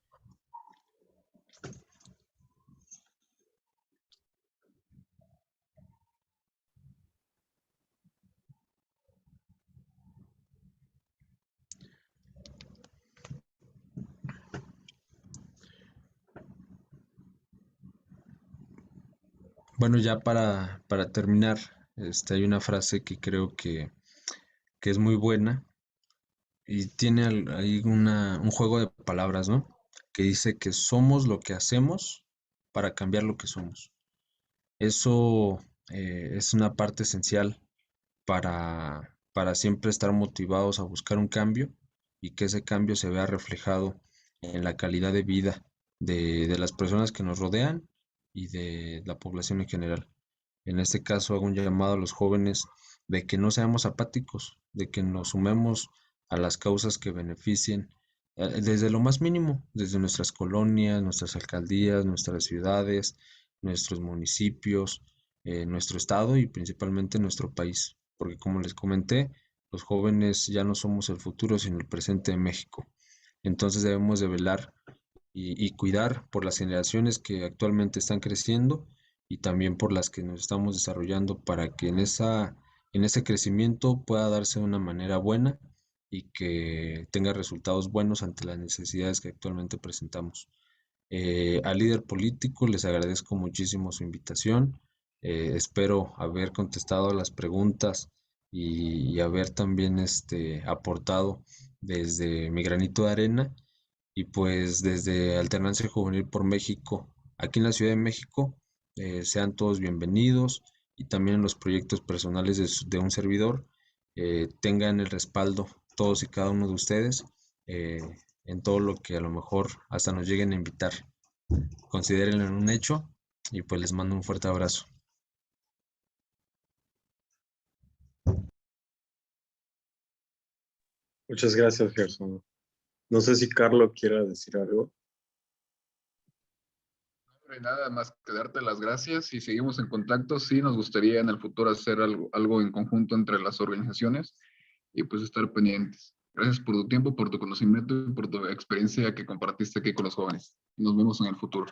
A: Bueno, Bueno, ya para terminar, hay una frase que creo que es muy buena y tiene ahí un juego de palabras, ¿no? Que dice que somos lo que hacemos para cambiar lo que somos. Eso es una parte esencial para siempre estar motivados a buscar un cambio y que ese cambio se vea reflejado en la calidad de vida de las personas que nos rodean y de la población en general. En este caso hago un llamado a los jóvenes de que no seamos apáticos, de que nos sumemos a las causas que beneficien desde lo más mínimo, desde nuestras colonias, nuestras alcaldías, nuestras ciudades, nuestros municipios, nuestro estado y principalmente nuestro país. Porque como les comenté, los jóvenes ya no somos el futuro, sino el presente de México. Entonces debemos de velar y cuidar por las generaciones que actualmente están creciendo y también por las que nos estamos desarrollando para que en ese crecimiento pueda darse de una manera buena y que tenga resultados buenos ante las necesidades que actualmente presentamos. Al líder político les agradezco muchísimo su invitación. Espero haber contestado las preguntas y haber también aportado desde mi granito de arena y pues desde Alternancia Juvenil por México, aquí en la Ciudad de México, sean todos bienvenidos y también los proyectos personales de un servidor tengan el respaldo todos y cada uno de ustedes eh, en todo lo que a lo mejor hasta nos lleguen a invitar. Considérenlo en un hecho y pues les mando un fuerte abrazo.
F: Muchas gracias, Gerson. No sé si Carlos quiera decir algo.
G: No hay nada más que darte las gracias y seguimos en contacto. Sí, nos gustaría en el futuro hacer algo en conjunto entre las organizaciones y pues estar pendientes. Gracias por tu tiempo, por tu conocimiento y por tu experiencia que compartiste aquí con los jóvenes. Nos vemos en el futuro.